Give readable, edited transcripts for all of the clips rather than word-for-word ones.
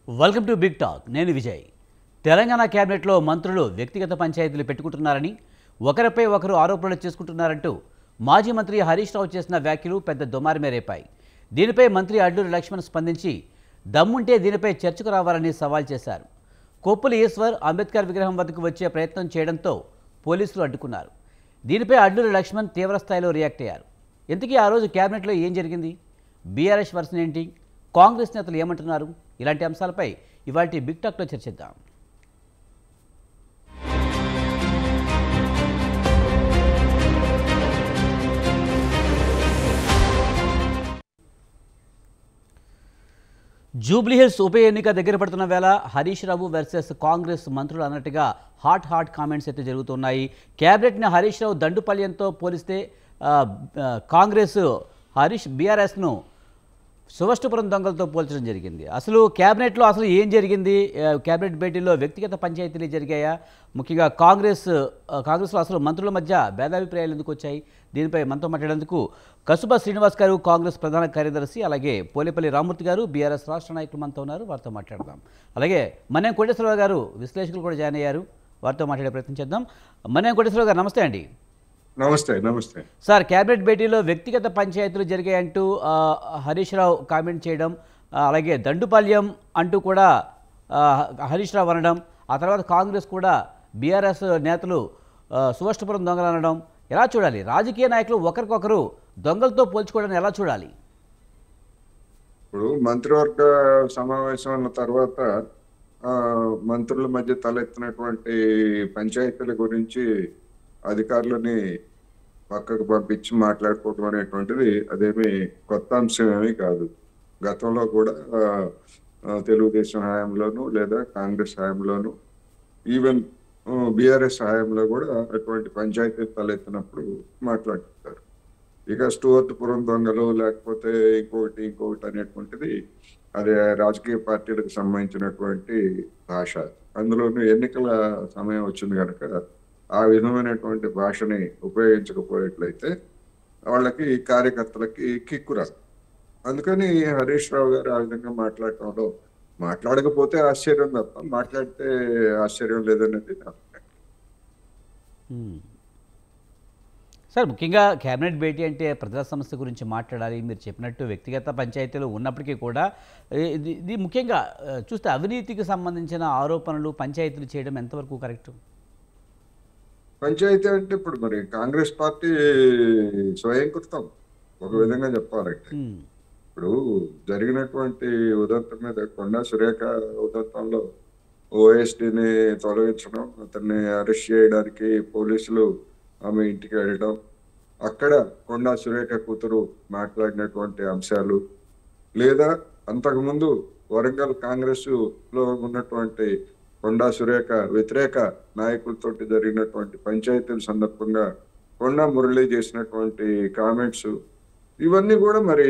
Welcome to big talk. నేను విజయ్. తెలంగాణ కేబినెట్లో మంత్రులు వ్యక్తిగత పంచాయతీలు పెట్టుకుంటున్నారని, ఒకరిపై ఒకరు ఆరోపణలు చేసుకుంటున్నారంటూ మాజీ మంత్రి హరీష్ రావు చేసిన వ్యాఖ్యలు పెద్ద దుమారమే రేపాయి. దీనిపై మంత్రి అడ్లూరి లక్ష్మణ్ స్పందించి దమ్ముంటే దీనిపై చర్చకు రావాలని సవాల్ చేశారు. కొప్పుల ఈశ్వర్ అంబేద్కర్ విగ్రహం వద్దకు వచ్చే ప్రయత్నం చేయడంతో పోలీసులు అడ్డుకున్నారు. దీనిపై అడ్లూరి లక్ష్మణ్ తీవ్రస్థాయిలో రియాక్ట్ అయ్యారు. ఇంతకీ ఆ రోజు కేబినెట్లో ఏం జరిగింది? బీఆర్ఎస్ వర్షన్ ఏంటి? కాంగ్రెస్ నేతలు ఏమంటున్నారు? ఇలాంటి అంశాలపై ఇవాల్టి బిగ్ టాక్లో చర్చిద్దాం. జూబ్లీహిల్స్ ఉప ఎన్నిక దగ్గర పడుతున్న వేళ హరీష్ రావు వర్సెస్ కాంగ్రెస్ మంత్రులు అన్నట్టుగా హాట్ కామెంట్స్ అయితే జరుగుతున్నాయి. క్యాబినెట్ని హరీష్ రావు దండుపల్యంతో పోలిస్తే కాంగ్రెస్ బీఆర్ఎస్ను సువష్టుపురం దొంగలతో పోల్చడం జరిగింది. అసలు క్యాబినెట్లో అసలు ఏం జరిగింది? క్యాబినెట్ భేటీలో వ్యక్తిగత పంచాయతీలు జరిగాయా? ముఖ్యంగా కాంగ్రెస్లో అసలు మంత్రుల మధ్య భేదాభిప్రాయాలు ఎందుకు వచ్చాయి? దీనిపై మనతో మాట్లాడేందుకు కసుబా శ్రీనివాస్ గారు, కాంగ్రెస్ ప్రధాన కార్యదర్శి, అలాగే పోలేపల్లి రామూర్తి గారు, బీఆర్ఎస్ రాష్ట్ర నాయకులు మనతో ఉన్నారు. వారితో మాట్లాడదాం. అలాగే మన్యం కోటేశ్వరరావు గారు, విశ్లేషకులు కూడా జాయిన్ అయ్యారు. వారితో మాట్లాడే ప్రయత్నం చేద్దాం. మన్యం కోటేశ్వరరావు గారు, నమస్తే అండి. నమస్తే సార్, క్యాబినెట్ భేటీలో వ్యక్తిగత పంచాయతీలు జరిగాయంటూ హరీష్ రావు కామెంట్ చేయడం, అలాగే దండుపాల్యం అంటూ కూడా హరీష్ రావు అనడం, ఆ తర్వాత కాంగ్రెస్ కూడా బీఆర్ఎస్ నేతలు సువష్టుపురం దొంగలు అనడం, ఎలా చూడాలి? రాజకీయ నాయకులు ఒకరికొకరు దొంగలతో పోల్చుకోవడం ఎలా చూడాలి? ఇప్పుడు మంత్రివర్గ సమావేశం అన్న తర్వాత మంత్రుల మధ్య తలెత్తినటువంటి పంచాయతీల గురించి అధికారులని పక్కకు పంపించి మాట్లాడుకోవడం అనేటువంటిది అదేమి కొత్త అంశం ఏమీ కాదు. గతంలో కూడా తెలుగుదేశం హయాంలోను లేదా కాంగ్రెస్ హయాంలోను ఈవెన్ బీఆర్ఎస్ హయాంలో కూడా అటువంటి పంచాయతీలు తలెత్తినప్పుడు మాట్లాడుతారు. ఇక స్టూవర్ట్పురం దొంగలు లేకపోతే ఇంకొకటి అనేటువంటిది అదే రాజకీయ పార్టీలకు సంబంధించినటువంటి భాష. అందులోనూ ఎన్నికల సమయం వచ్చింది కనుక ఆ విధమైనటువంటి భాషని ఉపయోగించకపోయేట్లయితే వాళ్ళకి కార్యకర్తలకి కిక్కురాదు. అందుకని హరీష్ రావు గారు ఆ విధంగా మాట్లాడటంలో మాట్లాడకపోతే ఆశ్చర్యం తప్ప మాట్లాడితే ఆశ్చర్యం లేదనేది నా అభిప్రాయం. సార్, ముఖ్యంగా కేబినెట్ భేటీ అంటే ప్రజా సమస్య గురించి మాట్లాడాలి. మీరు చెప్పినట్టు వ్యక్తిగత పంచాయతీలు ఉన్నప్పటికీ కూడా ఇది ముఖ్యంగా చూస్తే అవినీతికి సంబంధించిన ఆరోపణలు పంచాయతీలు చేయడం ఎంతవరకు కరెక్ట్? పంచాయతీ అంటే ఇప్పుడు మరి కాంగ్రెస్ పార్టీ స్వయంకృతం ఒక విధంగా చెప్పాలంటే. ఇప్పుడు జరిగినటువంటి ఉదంతం మీద కొండా సురేఖ ఉదంతంలో ఓఎస్డీని తొలగించడం, అతన్ని అరెస్ట్ చేయడానికి పోలీసులు ఆమె ఇంటికి వెళ్ళడం, అక్కడ కొండా సురేఖ కూతురు మాట్లాడినటువంటి అంశాలు, లేదా అంతకుముందు వరంగల్ కాంగ్రెస్ లో ఉన్నటువంటి కొండా సురేఖ వ్యతిరేక నాయకులతో జరిగినటువంటి పంచాయతీల సందర్భంగా కొండా మురళి చేసినటువంటి కామెంట్స్, ఇవన్నీ కూడా మరి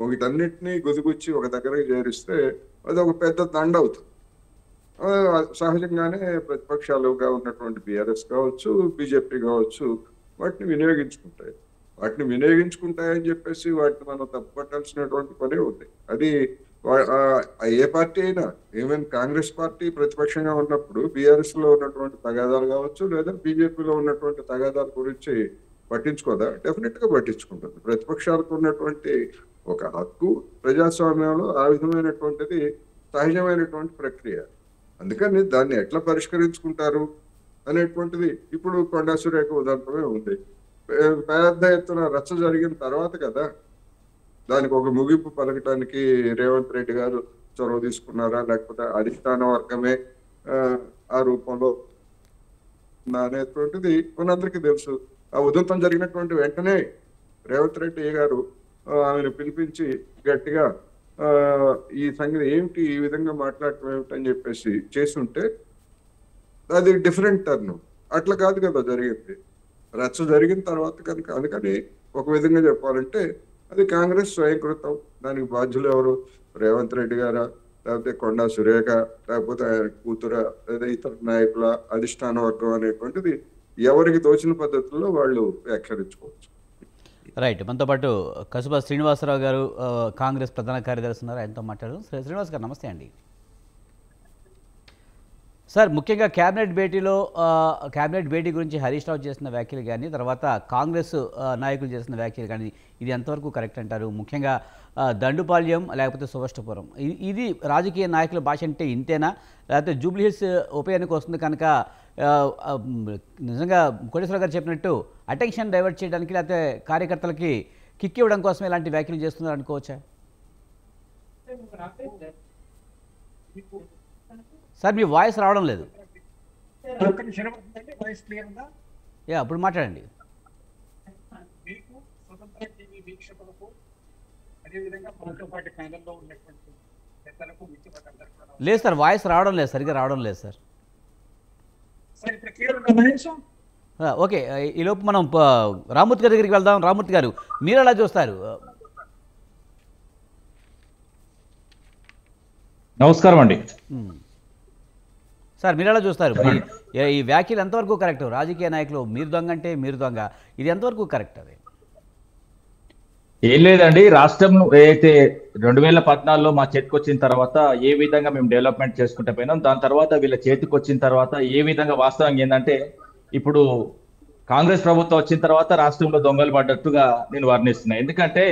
వీటన్నిటినీ గుదిగుచ్చి ఒక దగ్గరకు చేరిస్తే అది ఒక పెద్ద దండ అవుతుంది. సహజంగానే ప్రతిపక్షాలుగా ఉన్నటువంటి బీఆర్ఎస్ కావచ్చు, బీజేపీ కావచ్చు, వాటిని వినియోగించుకుంటాయని చెప్పేసి వాటిని మనం తప్పుపట్టాల్సినటువంటి పనే ఉంది. అది ఏ పార్టీ అయినా, ఈవెన్ కాంగ్రెస్ పార్టీ ప్రతిపక్షంగా ఉన్నప్పుడు బీఆర్ఎస్ లో ఉన్నటువంటి తగాదాలు కావచ్చు, లేదా బీజేపీలో ఉన్నటువంటి తగాదాల గురించి పట్టించుకోదా? డెఫినెట్ గా పట్టించుకుంటుంది. ప్రతిపక్షాలకు ఉన్నటువంటి ఒక హక్కు ప్రజాస్వామ్యంలో ఆ విధమైనటువంటిది సహజమైనటువంటి ప్రక్రియ. అందుకని దాన్ని ఎట్లా పరిష్కరించుకుంటారు అనేటువంటిది ఇప్పుడు కొండా సురేఖ ఉదాహరణమే ఉంది. పెద్ద ఎత్తున రచ్చ జరిగిన తర్వాత కదా దానికి ఒక ముగింపు పలకటానికి రేవంత్ రెడ్డి గారు చొరవ తీసుకున్నారా, లేకపోతే అధిష్టాన వర్గమే ఆ రూపంలో అనేటువంటిది మనందరికీ తెలుసు. ఆ ఉదంతం జరిగినటువంటి వెంటనే రేవంత్ రెడ్డి గారు ఆమెను పిలిపించి గట్టిగా ఈ సంగతి ఏమిటి, ఈ విధంగా మాట్లాడటం ఏమిటని చెప్పేసి చేస్తుంటే అది డిఫరెంట్ టర్న్. అట్లా కాదు కదా జరిగింది. రచ్చ జరిగిన తర్వాత కనుక, అందుకని ఒక విధంగా చెప్పాలంటే అది కాంగ్రెస్ స్వయంకృతం. దానికి బాధ్యులు ఎవరు? రేవంత్ రెడ్డి గారా, లేకపోతే కొండా సురేఖ, లేకపోతే ఆయన కూతుర, లేదా ఇతర నాయకుల, అధిష్టాన వర్గం అనేటువంటిది ఎవరికి తోచిన పద్ధతుల్లో వాళ్ళు వ్యాఖ్యానించుకోవచ్చు. రైట్. మనతో పాటు కసుబా శ్రీనివాసరావు గారు కాంగ్రెస్ ప్రధాన కార్యదర్శి ఉన్నారు. ఆయనతో మాట్లాడదాం. శ్రీనివాస్ గారు నమస్తే అండి. సార్, ముఖ్యంగా క్యాబినెట్ భేటీ గురించి హరీష్ రావు చేసిన వ్యాఖ్యలు కానీ, తర్వాత కాంగ్రెస్ నాయకులు చేసిన వ్యాఖ్యలు కానీ, ఇది ఎంతవరకు కరెక్ట్ అంటారు? ముఖ్యంగా దండుపాళ్యం లేకపోతే సువష్టపురం, ఇది రాజకీయ నాయకుల భాష అంటే ఇంతేనా, లేకపోతే జూబ్లీహిల్స్ ఉప ఎన్నిక వస్తుంది కనుక నిజంగా కోటేశ్వర గారు చెప్పినట్టు అటెన్షన్ డైవర్ట్ చేయడానికి లేకపోతే కార్యకర్తలకి కిక్ ఇవ్వడం కోసం ఇలాంటి వ్యాఖ్యలు చేస్తున్నారు అనుకోవచ్చా? సార్, మీ వాయిస్ రావడం లేదు. అప్పుడు మాట్లాడండి. లేదు సార్, వాయిస్ రావడం లేదు, సరిగ్గా రావడం లేదు సార్. ఓకే, ఈలోపు మనం రామ్మూర్తి గారి దగ్గరికి వెళ్దాం. రామ్మూర్తి గారు, మీరు ఎలా చూస్తారు? నమస్కారం అండి సార్, మీరు ఎలా చూస్తారు? ఈ వ్యాఖ్యలు ఎంతవరకు కరెక్ట్? రాజకీయ నాయకులు మీరు దొంగ అంటే మీరు దొంగ, ఇది ఎంతవరకు కరెక్ట్? అది ఏం లేదండి. రాష్ట్రం ఏదైతే 2014లో మా చేతికి వచ్చిన తర్వాత ఏ విధంగా మేము డెవలప్మెంట్ చేసుకుంటే పోయినాం, దాని తర్వాత వీళ్ళ చేతికి వచ్చిన తర్వాత ఏ విధంగా వాస్తవంగా ఏంటంటే, ఇప్పుడు కాంగ్రెస్ ప్రభుత్వం వచ్చిన తర్వాత రాష్ట్రంలో దొంగలు పడ్డట్టుగా నేను వర్ణిస్తున్నా. ఎందుకంటే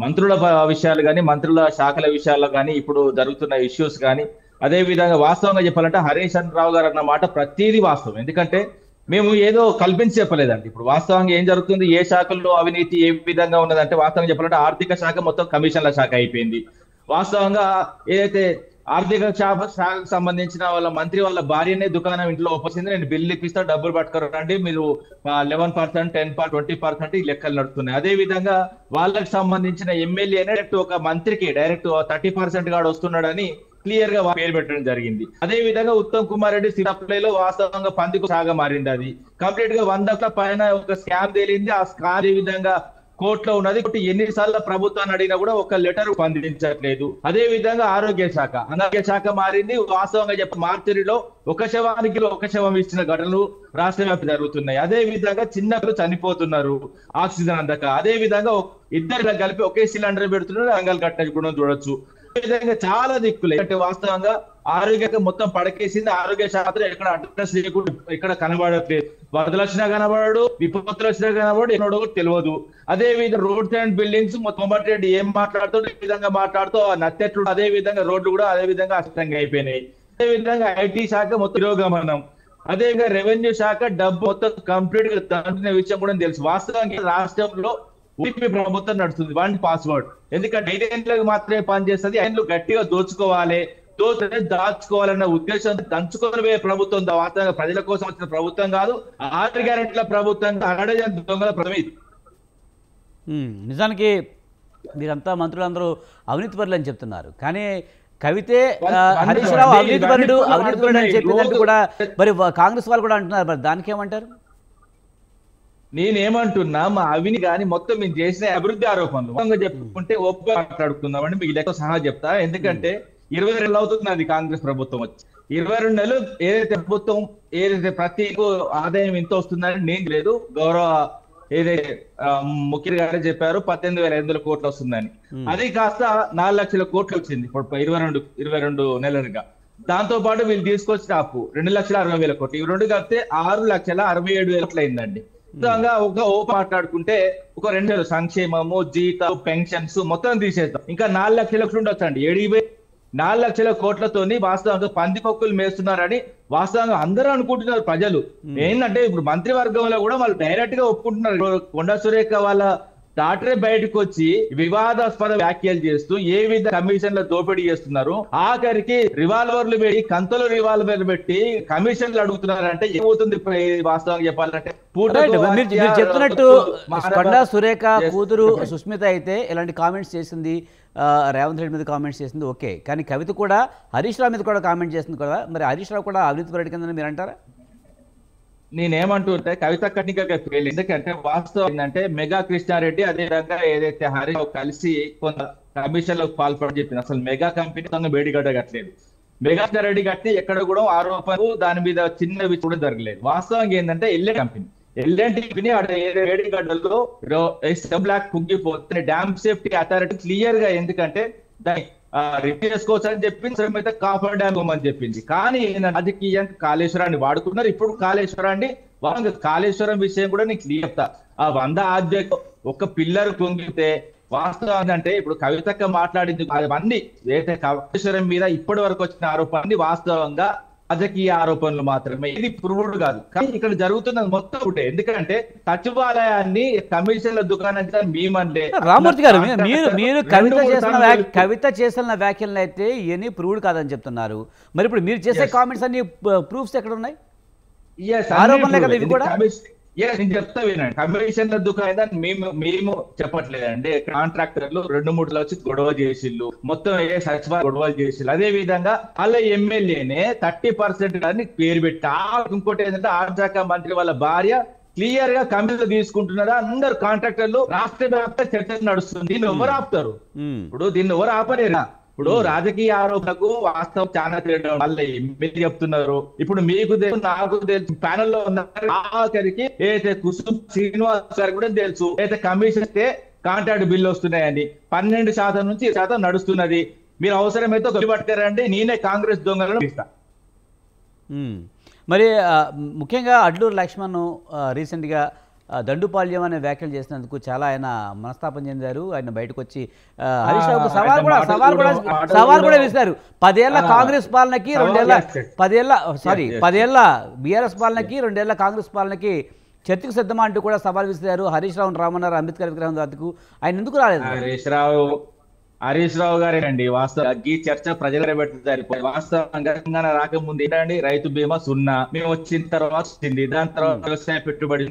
మంత్రుల విషయాలు కానీ, మంత్రుల శాఖల విషయాల్లో కానీ, ఇప్పుడు జరుగుతున్న ఇష్యూస్ కానీ, అదే విధంగా వాస్తవంగా చెప్పాలంటే హరీష్ రావు గారు అన్న మాట ప్రతిదీ వాస్తవం. ఎందుకంటే మేము ఏదో కల్పించి చెప్పలేదండి. ఇప్పుడు వాస్తవంగా ఏం జరుగుతుంది, ఏ శాఖల్లో అవినీతి ఏ విధంగా ఉన్నదంటే, వాస్తవంగా చెప్పాలంటే ఆర్థిక శాఖ మొత్తం కమిషన్ల శాఖ అయిపోయింది. వాస్తవంగా ఏదైతే ఆర్థిక శాఖకు సంబంధించిన వాళ్ళ మంత్రి వాళ్ళ భార్యనే దుకాణం ఇంట్లో ఒప్పించింది, నేను బిల్లు ఇప్పిస్తా డబ్బులు పట్టుకోరండి, మీరు 11%, 10%, 20% ఈ లెక్కలు నడుస్తున్నాయి. అదే విధంగా వాళ్ళకి సంబంధించిన ఎమ్మెల్యేనే డైరెక్ట్ ఒక మంత్రికి డైరెక్ట్ 30% గాడు వస్తున్నాడని క్లియర్ గా పేరు పెట్టడం జరిగింది. అదే విధంగా ఉత్తమ్ కుమార్ రెడ్డి సప్లైలో వాస్తవంగా పందికు సాగా మారింది. అది కంప్లీట్ గా 100 పైన ఒక స్కామ్ తేలింది. ఆ స్కామ్ ఏ విధంగా కోర్టులో ఉన్నది. ఎన్నిసార్లు ప్రభుత్వాన్ని అడిగినా కూడా ఒక లెటర్ స్పందించట్లేదు. అదే విధంగా ఆరోగ్య శాఖ మారింది. వాస్తవంగా చెప్ప మార్చిలో ఒక శవానికి ఒక శవం ఇచ్చిన ఘటనలు రాష్ట్ర వ్యాప్తి జరుగుతున్నాయి. అదే విధంగా చిన్నపిల్లలు చనిపోతున్నారు ఆక్సిజన్ అందక. అదే విధంగా ఇద్దరు కలిపి ఒకే సిలిండర్ పెడుతున్నారు, అంగల్ కట్ట కూడా చూడొచ్చు. విధంగా చాలా దిక్కులే. అంటే వాస్తవంగా ఆరోగ్య మొత్తం పడకేసింది. ఆరోగ్య శాస్త్రం ఎక్కడ అడ్రస్ చేయకుండా ఎక్కడ కనబడట్లేదు. వరదలు వచ్చినా కనబడడు, విపత్తులు వచ్చినా కనబడు, ఎన్నడో తెలియదు. అదే విధంగా రోడ్స్ అండ్ బిల్డింగ్స్ మొట్టమొదటి రెడ్డి ఏం మాట్లాడుతూ ఈ విధంగా మాట్లాడుతూ నత్తెట్లు, అదే విధంగా రోడ్లు కూడా అదే విధంగా అష్టంగా అయిపోయినాయి. అదే విధంగా ఐటీ శాఖ మొత్తం తిరోగమనం. అదే విధంగా రెవెన్యూ శాఖ డబ్బు మొత్తం కంప్లీట్ గా దంటున్న విషయం కూడా తెలుసు. వాస్తవంగా రాష్ట్రంలో ఊపీ ప్రభుత్వం నడుస్తుంది. వాటి పాస్వర్డ్ ఎందుకంటే 5 ఏళ్ళకి మాత్రమే పనిచేస్తుంది. 5 ఏళ్ళు గట్టిగా దోచుకోవాలి, దాచుకోవాలన్న ఉద్దేశంతో దంచుకొని పోయే ప్రభుత్వం వాస్తవంగా ప్రజల కోసం వచ్చిన ప్రభుత్వం కాదు. 6 గ్యారెంటీల ప్రభుత్వం, దొంగల ప్రభుత్వం ఇది. నిజానికి మీరంతా మంత్రులందరూ అవినీతి పరులు అని చెప్తున్నారు, కానీ కవితే హరీష్ రావు అవినీతి పరుడు అని చెప్పినట్టు కూడా మరి కాంగ్రెస్ వాళ్ళు కూడా అంటున్నారు. మరి దానికి ఏమంటారు? నేనేమంటున్నా, మా అవిని కానీ మొత్తం మేము చేసిన అభివృద్ధి ఆరోపణలు చెప్పుకుంటే మాట్లాడుకుందామండి. మీకు లెక్క సహా చెప్తా. ఎందుకంటే 22 నెలలు అవుతుంది అది కాంగ్రెస్ ప్రభుత్వం వచ్చి. 22 నెలలు ఏదైతే ప్రతి ఆదాయం ఎంత వస్తుందని నేను లేదు, గౌరవ ఏదైతే ముఖ్య గారే చెప్పారు 18,500 కోట్లు వస్తుందని. అది కాస్త 4 లక్షల కోట్లు వచ్చింది ఇప్పుడు 22 నెలలుగా. దాంతో పాటు వీళ్ళు తీసుకొచ్చిన అప్పు 2,60,000 కోట్లు. ఇవి రెండు కలిపితే 6,67,000 కోట్లు అయిందండి. ఒక మాట్లాడుకుంటే ఒక 2 సంక్షేమము, జీతాలు, పెన్షన్స్ మొత్తం తీసేస్తాం. ఇంకా 4 లక్షల కోట్లు ఉండొచ్చండి. 4 లక్షల కోట్లతోని వాస్తవంగా పందికొక్కులు మేస్తున్నారని వాస్తవంగా అందరూ అనుకుంటున్నారు ప్రజలు. ఏంటంటే ఇప్పుడు మంత్రివర్గంలో కూడా వాళ్ళు డైరెక్ట్ గా ఒప్పుకుంటున్నారు. కొండా సురేఖ వాళ్ళ డాక్టరే బయటకు వచ్చి వివాదాస్పద వ్యాఖ్యలు చేస్తూ ఏ విధంగా కమిషన్ల దోపిడీ చేస్తున్నారు, ఆఖరికి రివాల్వర్లు పెట్టి కంతలు రివాల్వర్లు పెట్టి కమిషన్లు అడుగుతున్నారంటే ఏమవుతుంది? వాస్తవంగా చెప్పాలంటే మీరు చెప్తున్నట్టు కొండా సురేఖ కూతురు సుస్మిత అయితే ఇలాంటి కామెంట్స్ చేసింది, రేవంత్ రెడ్డి మీద కామెంట్స్ చేసింది, ఓకే. కానీ కవిత కూడా హరీష్ రావు మీద కూడా కామెంట్ చేసింది కదా. మరి హరీష్ రావు కూడా అవినీతి పరుడు కిందని మీరు అంటారా? నేనేమంటుంటే కవిత కట్నికగా ఫెయిల్. ఎందుకంటే వాస్తవం ఏంటంటే మెగా కృష్ణారెడ్డి అదే విధంగా ఏదైతే హరీష్ రావు కలిసి కొంత కమిషన్లకు పాల్పడి చెప్పింది. అసలు మెగా కంపెనీ బేడిగడ్డ కట్టలేదు. మెగా కృష్ణారెడ్డి కట్టి ఎక్కడ కూడా ఆరోపణలు దాని మీద చిన్న కూడా జరగలేదు. వాస్తవంగా ఏంటంటే ఎల్ఏ కంపెనీ ఎల్ఎన్టీ వేడిగడ్డల్లో బ్లాక్ కుంగిపోతే డ్యామ్ సేఫ్టీ అథారిటీ క్లియర్ గా, ఎందుకంటే దాన్ని రిపేర్ చేసుకోవచ్చు అని చెప్పింది, అయితే కాఫర్ డ్యామ్ అని చెప్పింది. కానీ రాజకీయంగా కాళేశ్వరాన్ని వాడుకున్నారు. ఇప్పుడు కాళేశ్వరాన్ని కాళేశ్వరం విషయం కూడా నీకు క్లియర్ చెప్తా. ఆ 100 ఆబ్జెక్ట్ ఒక పిల్లర్ కుంగితే వాస్తవం అంటే ఇప్పుడు కవితక్క మాట్లాడింది అవన్నీ ఏదైతే కాళేశ్వరం మీద ఇప్పటి వరకు వచ్చిన ఆరోపణలు వాస్తవంగా రాజకీయ ఆరోపణలు మాత్రమే, ఇది ప్రూవ్డ్ కాదు. కానీ ఇక్కడ జరుగుతున్నది మొత్తం ఒకటే. ఎందుకంటే సచివాలయాన్ని కమిషన్ల దుకాణం మేమనలే. రామూర్తి గారు, మీరు కవిత చేసిన వ్యాఖ్యలను అయితే ఇవన్నీ ప్రూవ్డ్ కాదని చెప్తున్నారు. మరి ఇప్పుడు మీరు చేసే కామెంట్స్ అన్ని ప్రూఫ్స్ ఎక్కడ ఉన్నాయి? ఆరోపణలే కదా ఇవి కూడా. నేను చెప్తా వినండి. కమిషన్ల దుకాణం మేము చెప్పట్లేదండి. కాంట్రాక్టర్లు 2-3 వచ్చి గొడవ చేసిళ్ళు, మొత్తం సచివాలయం గొడవలు చేసిళ్ళు. అదే విధంగా వాళ్ళ ఎమ్మెల్యేనే 30% అని పేరు పెట్టా. ఇంకోటి ఏంటంటే ఆర్థిక మంత్రి వాళ్ళ భార్య క్లియర్ గా కమిషన్లు తీసుకుంటున్నారా, అందరు కాంట్రాక్టర్లు రాష్ట్ర వ్యాప్త చర్చ నడుస్తుంది. దీన్ని ఎవరు ఆపుతారు? ఇప్పుడు దీన్ని ఎవరు ఆపలేరా? ఇప్పుడు రాజకీయ ఆరోపణకు వాస్తవం చాలా తేడా. వాళ్ళ ఎమ్మెల్యే చెప్తున్నారు. ఇప్పుడు మీకు తెలుసు, నాకు తెలుసు, ప్యానెల్ లో ఉన్న ఆఖరికి ఏదైతే కుసుమ్ శ్రీనివాస్ గారు కూడా తెలుసు, అయితే కమిషన్ ఇస్తే కాంట్రాక్ట్ బిల్లు వస్తున్నాయని 12% నుంచి 1% నడుస్తున్నది. మీరు అవసరమైతే ఒక పట్టుకారండి, నేనే కాంగ్రెస్ దొంగలను ఇస్తా. మరి ముఖ్యంగా అడ్లూరు లక్ష్మణ్ రీసెంట్గా దండుపాళ్యం అనే వ్యాఖ్యలు చేసినందుకు చాలా ఆయన మనస్తాపం చెందారు. ఆయన బయటకు వచ్చి హరీష్ రావుకు సవాల్ కూడా వేశారు. 10 ఏళ్ల కాంగ్రెస్ పాలనకి 10 ఏళ్ల బీఆర్ఎస్ పాలనకి 2 ఏళ్ల కాంగ్రెస్ పాలనకి చర్చకు సిద్ధమా అంటూ కూడా సవాల్ విసిరారు. హరీష్ రావును రామన్నారు అంబేద్కర్ విగ్రహం వద్దకు. ఆయన ఎందుకు రాలేదు? హరీష్ రావు గారేనండి వాస్తవం ఈ చర్చ ప్రజలు పెట్టుతారు. వాస్తవంగా రాకముందు ఏంటండి, రైతు బీమా 0, మేము వచ్చిన తర్వాత వచ్చింది. దాని తర్వాత వ్యవసాయ పెట్టుబడి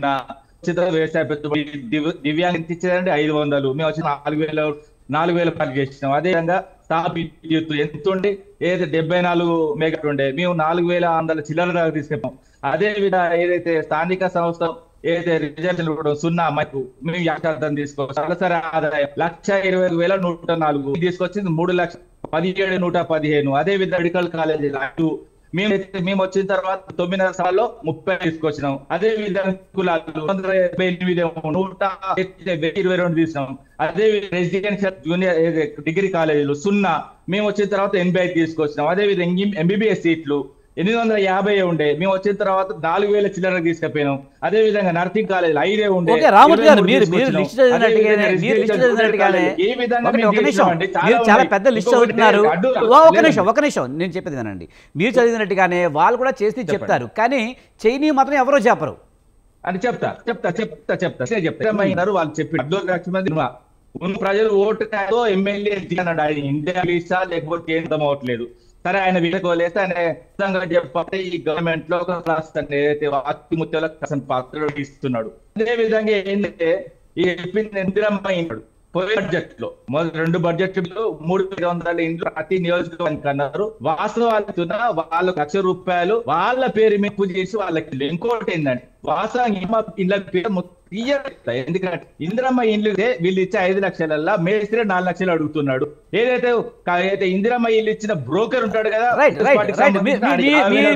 వ్యవసాయ పెట్టుబడి దివ్యాంగ ఎంత ఇచ్చేదండి 500, మేము వచ్చి 4,000 రూపాయలు చేసినాం. అదేవిధంగా తాపి విద్యుత్ ఎంత ఉండి ఏదైతే 74 మెగావాట్ ఉండే, మేము 4,100 చిల్లర దాకా తీసుకెళ్ళాం. అదే విధంగా ఏదైతే స్థానిక సంస్థ ఏదైతే రిజర్వేషన్ 0 మాకు మేము 50% తీసుకోవచ్చు. సరాసరి ఆదాయం 1,20,104 తీసుకొచ్చింది 3,17,115. అదే విధంగా మెడికల్ కాలేజీ మేము వచ్చిన తర్వాత 9 సంవత్సరాల్లో 30 తీసుకొచ్చినాం. అదే విధంగా కులాలు 178, 122 తీసినాం. అదే రెసిడెన్షియల్ జూనియర్ డిగ్రీ కాలేజీలు 0, మేము వచ్చిన తర్వాత 85 తీసుకొచ్చినాం. అదే విధంగా ఎంబీబీఎస్ సీట్లు 850 ఉండే, మేము వచ్చిన తర్వాత 4,000 చిల్లర తీసుకుపోయినాం. అదే విధంగా నర్సింగ్ కాలేజీలు 5 ఉండే. చాలా పెద్ద లిస్ట్ చదువుతున్నారు. ఒక నిమిషం నేను చెప్పేది వినండి. మీరు చదివినట్టుగానే వాళ్ళు కూడా చేసి చెప్తారు, కానీ చైనీ మాత్రం ఎవరో చెప్పరు అని చెప్తా వాళ్ళు చెప్పి ప్రజలు ఓటు ఎమ్మెల్యే ఇండియా లీసా లేకపోతే ఏం అవట్లేదు. సరే, ఆయన వీళ్ళకోలేస్తే ఆయన చెప్పాలి ఈ గవర్నమెంట్ లో ఏదైతే ఆత్మహత్యలకు పాత్ర ఇస్తున్నాడు. అదే విధంగా ఏంటంటే ఈ ఇందిరమ్మ ఇండ్లు పోయే బడ్జెట్ లో 2 బడ్జెట్లు 3,500 ఇండ్లు ప్రతి నియోజకవర్గానికి అన్నారు. వాస్తవాలు వాళ్ళకు ₹1,00,000 వాళ్ళ పేరు మీద చేసి వాళ్ళకి. ఇంకోటి ఏంటంటే వాస్తవంగా ఇళ్ళ పేరు ఎందుకంటే ఇందిరమ్మ ఇండ్లు వీళ్ళు ఇచ్చే 5 లక్షల మేస్త్రి 4 లక్షలు అడుగుతున్నాడు. ఏదైతే ఇందిరమ్మ ఇల్లు ఇచ్చిన బ్రోకర్ ఉంటాడు కదా,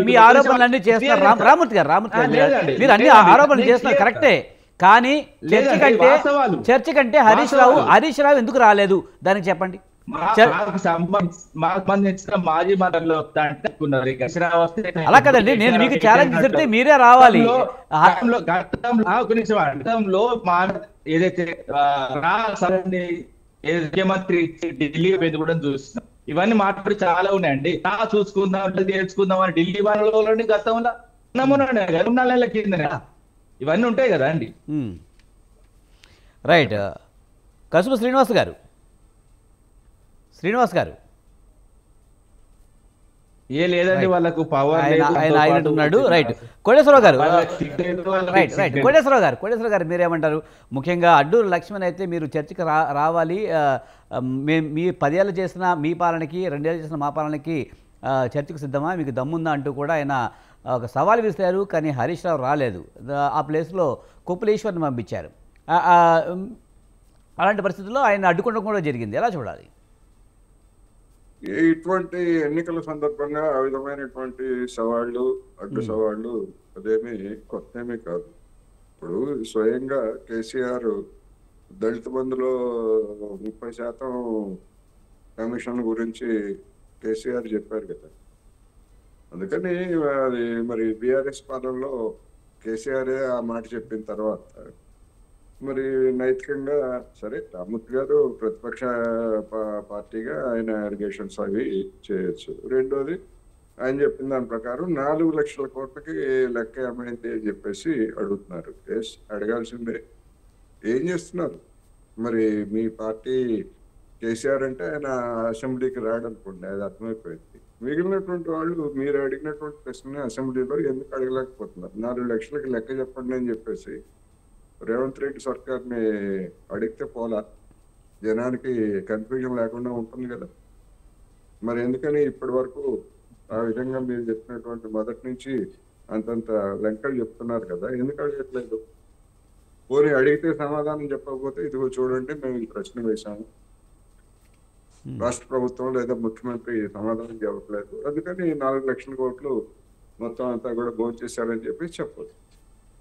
మీ ఆరోపణలన్నీ చేస్తున్నారు రామూర్తి గారు. మీరు అన్ని ఆరోపణలు చేస్తున్నారు కరెక్టే, కానీ చర్చ కంటే హరీష్ రావు ఎందుకు రాలేదు దానికి చెప్పండి. సంబంధించిన మాజీ మంత్రులు అలా కదండి, నేను మీకు ఛాలెంజ్ చెప్తే మీరే రావాలి. గతంలో ఏదైతే ముఖ్యమంత్రి ఢిల్లీ కూడా చూస్తున్నాం. ఇవన్నీ మాట్లాడి చాలా ఉన్నాయండి. చూసుకుందాం తెలుసుకుందాం అని ఢిల్లీ వాళ్ళని గతంలో 3 నెలల కింద ఇవన్నీ ఉంటాయి కదా అండి. రైట్. కసుమ శ్రీనివాస్ గారు లేదండి, వాళ్ళకు పవర్ ఉన్నాడు. రైట్. కోటేశ్వరరావు గారు మీరేమంటారు? ముఖ్యంగా అడ్డూరు లక్ష్మణ్ అయితే మీరు చర్చకి రావాలి, మీ 10 ఏళ్ళు చేసిన మీ పాలనకి 2 ఏళ్ళు చేసిన మా పాలనకి చర్చకు సిద్ధమా, మీకు దమ్ముందా అంటూ కూడా ఆయన ఒక సవాల్ విసిరారు. కానీ హరీష్ రావు రాలేదు. ఆ ప్లేస్లో కొప్పులేశ్వర్ని పంపించారు. అలాంటి పరిస్థితుల్లో ఆయన అడ్డుకోవడం కూడా జరిగింది. ఎలా చూడాలి? ఇటువంటి ఎన్నికల సందర్భంగా ఆ విధమైనటువంటి సవాళ్లు, అడ్డు సవాళ్లు అదేమి కొత్తేమీ కాదు. ఇప్పుడు స్వయంగా కేసీఆర్ దళిత బంధులో 30% కమిషన్ గురించి కేసీఆర్ చెప్పారు కదా. అందుకని అది మరి బీఆర్ఎస్ పాలనలో కేసీఆర్ ఆ మాట చెప్పిన తర్వాత మరి నైతికంగా సరే రామ్మూర్తి గారు ప్రతిపక్ష పార్టీగా ఆయన అలిగేషన్స్ అవి చేయొచ్చు. రెండోది ఆయన చెప్పిన దాని ప్రకారం 4 లక్షల కోట్లకి లెక్క ఏమైంది అని చెప్పేసి అడుగుతున్నారు. అడగాల్సిందే. ఏం చేస్తున్నారు మరి మీ పార్టీ? కేసీఆర్ అంటే ఆయన అసెంబ్లీకి రాడనుకోండి, అది అర్థమైపోయింది. మిగిలినటువంటి వాళ్ళు మీరు అడిగినటువంటి ప్రశ్న అసెంబ్లీలో ఎందుకు అడగలేకపోతున్నారు? 4 లక్షలకి లెక్క చెప్పండి అని చెప్పేసి రేవంత్ రెడ్డి సర్కార్ని అడిగితే పోలా, జనానికి కన్ఫ్యూజన్ లేకుండా ఉంటుంది కదా. మరి ఎందుకని ఇప్పటి వరకు ఆ విధంగా మీరు చెప్పినటువంటి మొదటి నుంచి అంతంత లెక్కలు చెప్తున్నారు కదా, ఎందుకు అడగట్లేదు? పోనీ అడిగితే సమాధానం చెప్పకపోతే ఇదిగో చూడండి మేము ఈ ప్రశ్న వేశాము, రాష్ట్ర ప్రభుత్వం లేదా ముఖ్యమంత్రి సమాధానం చెప్పట్లేదు, అందుకని 4 లక్షల కోట్లు మొత్తం అంతా కూడా భోంచేశారని చెప్పి చెప్పదు.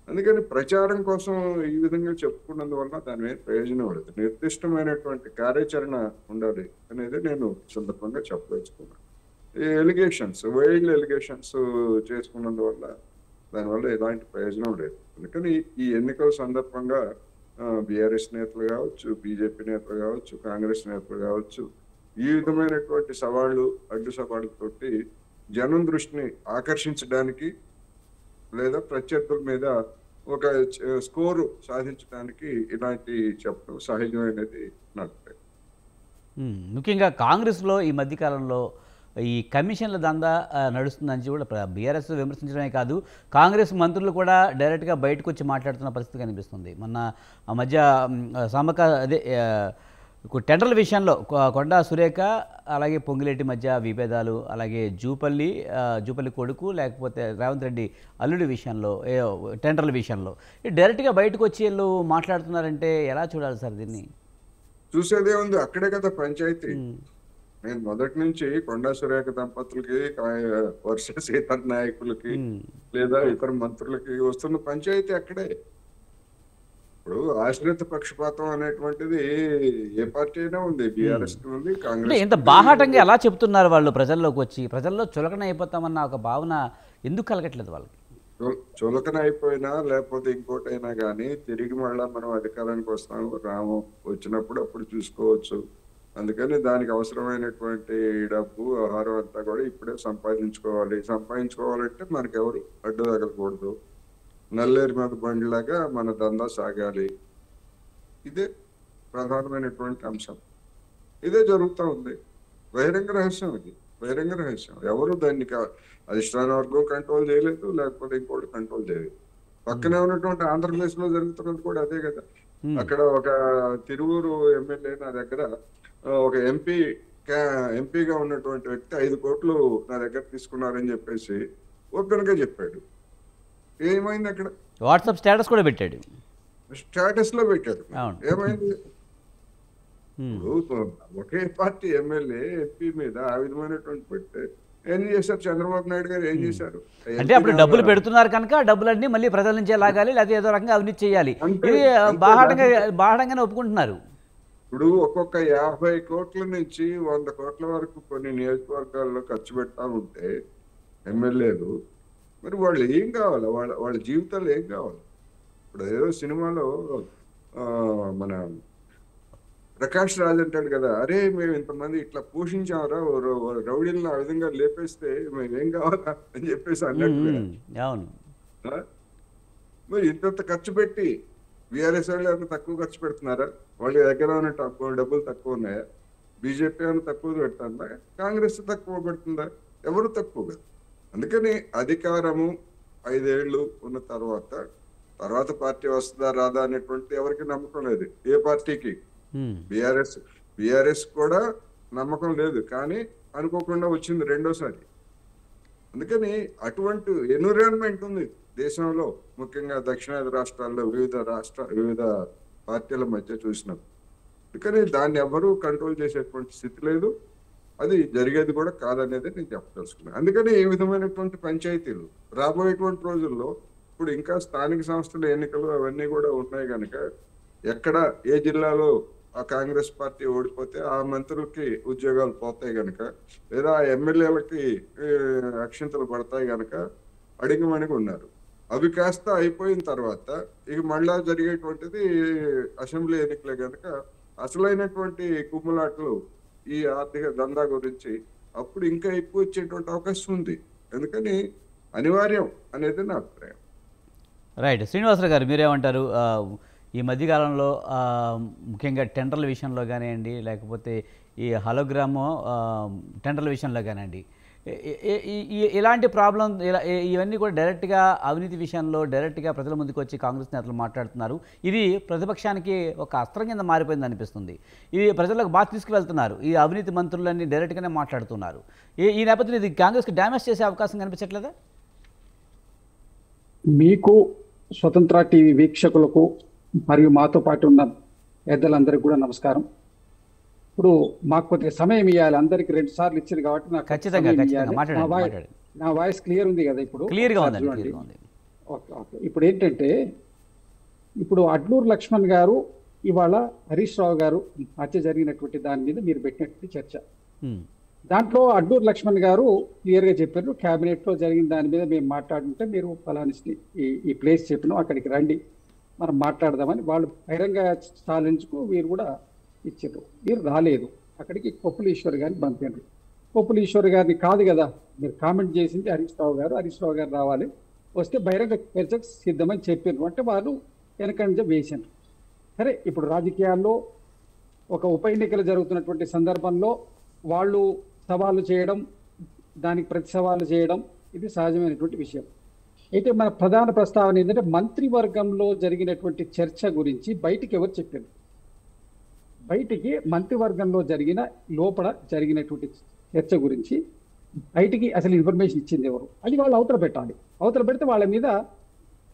అందుకని ప్రచారం కోసం ఈ విధంగా చెప్పుకున్నందువల్ల దాని మీద ప్రయోజనం ఉండదు. నిర్దిష్టమైనటువంటి కార్యాచరణ ఉండాలి అనేది నేను సందర్భంగా చెప్పదలుచుకున్నాను. ఈ ఎలిగేషన్స్, వైల్డ్ ఎలిగేషన్స్ చేసుకున్నందువల్ల దానివల్ల ఎలాంటి ప్రయోజనం లేదు. అందుకని ఈ ఎన్నికల సందర్భంగా బీఆర్ఎస్ నేతలు కావచ్చు, బీజేపీ నేతలు కావచ్చు, కాంగ్రెస్ నేతలు కావచ్చు, ఈ విధమైనటువంటి సవాళ్లు, అడ్డు సవాళ్ళతోటి జనం దృష్టిని ఆకర్షించడానికి లేదా ప్రత్యర్థుల మీద ఒక స్కోరు సాధించడానికి ఇలాంటి చెప్పడం సహజమైనది నాకు. ముఖ్యంగా కాంగ్రెస్లో ఈ మధ్యకాలంలో ఈ కమిషన్ల దందా నడుస్తుందని కూడా బీఆర్ఎస్ విమర్శించడమే కాదు, కాంగ్రెస్ మంత్రులు కూడా డైరెక్ట్గా బయటకు వచ్చి మాట్లాడుతున్న పరిస్థితి కనిపిస్తుంది. మొన్న ఆ మధ్య అదే టెండర్ల విషయంలో కొండా సురేఖ అలాగే పొంగిరెడ్డి మధ్య విభేదాలు, అలాగే జూపల్లి కొడుకు లేకపోతే రేవంత్ రెడ్డి అల్లుడి విషయంలో, టెండర్ల విషయంలో డైరెక్ట్గా బయటకు వచ్చి వీళ్ళు మాట్లాడుతున్నారంటే ఎలా చూడాలి సార్ దీన్ని? చూసేదే ఉంది, అక్కడే కదా పంచాయతీ. నేను మొదటి నుంచి కొండా సురేఖ దంపతులకి వర్సెస్ ఇతర నాయకులకి లేదా ఇతర మంత్రులకి వస్తున్న పంచాయతీ అక్కడే. ఇప్పుడు ఆశ్రిత పక్షపాతం అనేటువంటిది ఏ పార్టీ అయినా ఉంది, బీఆర్ఎస్ కి ఉంది, కాంగ్రెస్. ఇంత బాహాటంగా ఎలా చెప్తున్నారు వాళ్ళు ప్రజల్లోకి వచ్చి? ప్రజల్లో చులకన అయిపోతామన్న ఒక భావన ఎందుకు కలగట్లేదు వాళ్ళకి? చులకన అయిపోయినా లేకపోతే ఇంకోటైనా కానీ తిరిగి మళ్ళా మనం అధికారానికి వస్తాము, రాము, వచ్చినప్పుడు అప్పుడు చూసుకోవచ్చు. అందుకని దానికి అవసరమైనటువంటి డబ్బు, ఆహారం అంతా కూడా ఇప్పుడే సంపాదించుకోవాలంటే మనకెవరు అడ్డు తగలకూడదు. నల్లేరు మీద బండిలాగా మన దందా సాగాలి. ఇదే ప్రధానమైనటువంటి అంశం. ఇదే జరుగుతూ ఉంది. బహిరంగ రహస్యం ఇది, బహిరంగ రహస్యం. ఎవరు దాన్ని అధిష్టాన వర్గం కంట్రోల్ చేయలేదు, లేకపోతే ఇంకోటి కంట్రోల్ చేయలేదు. పక్కనే ఉన్నటువంటి ఆంధ్రప్రదేశ్ లో జరుగుతున్నది కూడా అదే కదా. అక్కడ ఒక తిరువూరు ఎమ్మెల్యే నా దగ్గర ఒక ఎంపీగా ఉన్నటువంటి వ్యక్తి 5 కోట్లు నా దగ్గర తీసుకున్నారని చెప్పేసి ఓపెన్ గా చెప్పాడు. ఏమైంది అక్కడ? వాట్సాప్ స్టేటస్ కూడా పెట్టాడు, స్టేటస్ లో పెట్టాడు. ఏమైంది? ఒకే పార్టీ ఎమ్మెల్యే ఎంపీ మీద ఆ విధమైనటువంటి పెడితే ఏం చేశారు? చంద్రబాబు నాయుడు గారు ఏం చేశారు? అంటే అప్పుడు డబ్బులు పెడుతున్నారు కనుక డబ్బులన్నీ మళ్ళీ ప్రజల నుంచే లాగాలి, లేకపోతే ఏదో రకంగా అవినీతి చేయాలి, ఇది బాహాటంగానే ఒప్పుకుంటున్నారు. ఇప్పుడు ఒక్కొక్క 50 కోట్ల నుంచి 100 కోట్ల వరకు కొన్ని నియోజకవర్గాల్లో ఖర్చు పెడతా ఉంటే ఎమ్మెల్యేలు, మరి వాళ్ళు ఏం కావాలి? వాళ్ళ జీవితాలు ఏం కావాలి? ఇప్పుడు ఏదో సినిమాలో మన ప్రకాష్ రాజ్ అంటాడు కదా, అరే మేము ఇంతమంది ఇట్లా పోషించామరా, రౌడీలను ఆ విధంగా లేపేస్తే మేము ఏం కావాలా అని చెప్పేసి అన్నట్టు. మరి ఇంత ఖర్చు పెట్టి బీఆర్ఎస్ వాళ్ళు ఏమైనా తక్కువ ఖర్చు పెడుతున్నారా? వాళ్ళ దగ్గర ఏమైనా డబ్బులు తక్కువ ఉన్నాయా? బీజేపీ ఏమైనా తక్కువ పెడుతుందా? కాంగ్రెస్ తక్కువ పెడుతుందా? ఎవరు తక్కువ కదా. అందుకని అధికారము 5 ఏళ్ళు ఉన్న తర్వాత పార్టీ వస్తుందా రాదా అనేటువంటి ఎవరికి నమ్మకం లేదు, ఏ పార్టీకి. బీఆర్ఎస్ కూడా నమ్మకం లేదు, కానీ అనుకోకుండా వచ్చింది రెండోసారి. అందుకని అటువంటి ఎన్విరాన్మెంట్ ఉంది దేశంలో, ముఖ్యంగా దక్షిణాది రాష్ట్రాల్లో వివిధ పార్టీల మధ్య చూసినప్పుడు. అందుకని దాన్ని ఎవరు కంట్రోల్ చేసేటువంటి స్థితి లేదు, అది జరిగేది కూడా కాదనేది నేను చెప్పదలుచుకున్నాను. అందుకని ఈ విధమైనటువంటి పంచాయతీలు రాబోయేటువంటి రోజుల్లో ఇప్పుడు ఇంకా స్థానిక సంస్థల ఎన్నికలు అవన్నీ కూడా ఉన్నాయి కనుక ఎక్కడ ఏ జిల్లాలో ఆ కాంగ్రెస్ పార్టీ ఓడిపోతే ఆ మంత్రులకి ఉద్యోగాలు పోతాయి గనక లేదా ఆ ఎమ్మెల్యేలకి అక్షింతలు పడతాయి గనక అడిగమణిగి ఉన్నారు. అవి కాస్త అయిపోయిన తర్వాత ఇక మళ్ళా జరిగేటువంటిది అసెంబ్లీ ఎన్నికలే కనుక అసలైనటువంటి కుమ్ములాట్లు ఈ ఆర్థిక దందా గురించి అప్పుడు ఇంకా ఎక్కువ వచ్చేటువంటి అవకాశం ఉంది. అందుకని అనివార్యం అనేది నా అభిప్రాయం. రైట్. శ్రీనివాసరావు గారు మీరేమంటారు? ఈ మధ్యకాలంలో ముఖ్యంగా టెండర్ల విషయంలో కానివ్వండి, లేకపోతే ఈ హలోగ్రామ్ టెండర్ల విషయంలో కానివ్వండి, ఇలాంటి ప్రాబ్లం ఇవన్నీ కూడా డైరెక్ట్గా అవినీతి విషయంలో డైరెక్ట్గా ప్రజల ముందుకు వచ్చి కాంగ్రెస్ నేతలు మాట్లాడుతున్నారు. ఇది ప్రతిపక్షానికి ఒక అస్త్రం కింద మారిపోయింది అనిపిస్తుంది. ఇది ప్రజలకు బాగా తీసుకువెళ్తున్నారు. ఈ అవినీతి మంత్రులన్నీ డైరెక్ట్గానే మాట్లాడుతున్నారు. ఈ నేపథ్యంలో ఇది కాంగ్రెస్కి డ్యామేజ్ చేసే అవకాశం కనిపించట్లేదా? మీకు స్వతంత్ర టీవీ వీక్షకులకు మరియు మాతో పాటు ఉన్న పెద్దలందరికీ కూడా నమస్కారం. ఇప్పుడు మాకు కొద్దిగా సమయం ఇవ్వాలి, అందరికి 2 సార్లు ఇచ్చింది కాబట్టి నాకు ఖచ్చితంగా నా వాయిస్ క్లియర్ ఉంది కదా? ఇప్పుడు క్లియర్గా ఉంది. Okay okay. ఇప్పుడు ఏంటంటే, ఇప్పుడు అడ్లూరు లక్ష్మణ్ గారు ఇవాళ హరీష్ రావు గారు హత్య జరిగినటువంటి దాని మీద మీరు పెట్టినటువంటి చర్చ, దాంట్లో అడ్లూరు లక్ష్మణ్ గారు క్లియర్గా చెప్పారు, క్యాబినెట్లో జరిగిన దాని మీద మేము మాట్లాడుతుంటే మీరు ఫలాని ఈ ప్లేస్ చెప్పినాం, అక్కడికి రండి మనం మాట్లాడదామని వాళ్ళు బహిరంగ ఛాలెంజ్కు మీరు కూడా ఇచ్చారు. మీరు రాలేదు, అక్కడికి కొప్పుల ఈశ్వర్ గారిని పంపారు. కొప్పుల ఈశ్వర్ గారిని కాదు కదా మీరు కామెంట్ చేసింది హరీష్ రావు గారు రావాలి, వస్తే బహిరంగ చర్చకు సిద్ధమని చెప్పారు అంటే వాళ్ళు వెనకంజ వేశారు. సరే, ఇప్పుడు రాజకీయాల్లో ఒక ఉప ఎన్నికలు జరుగుతున్నటువంటి సందర్భంలో వాళ్ళు సవాళ్ళు చేయడం, దానికి ప్రతి సవాళ్ళు చేయడం ఇది సహజమైనటువంటి విషయం. అయితే మన ప్రధాన ప్రస్తావన ఏంటంటే, మంత్రివర్గంలో జరిగినటువంటి చర్చ గురించి బయటికి ఎవరు చెప్పారు? బయటికి మంత్రివర్గంలో లోపల జరిగినటువంటి చర్చ గురించి బయటికి అసలు ఇన్ఫర్మేషన్ ఇచ్చింది ఎవరు? అది వాళ్ళు అవతల పెట్టాలి. అవతల పెడితే వాళ్ళ మీద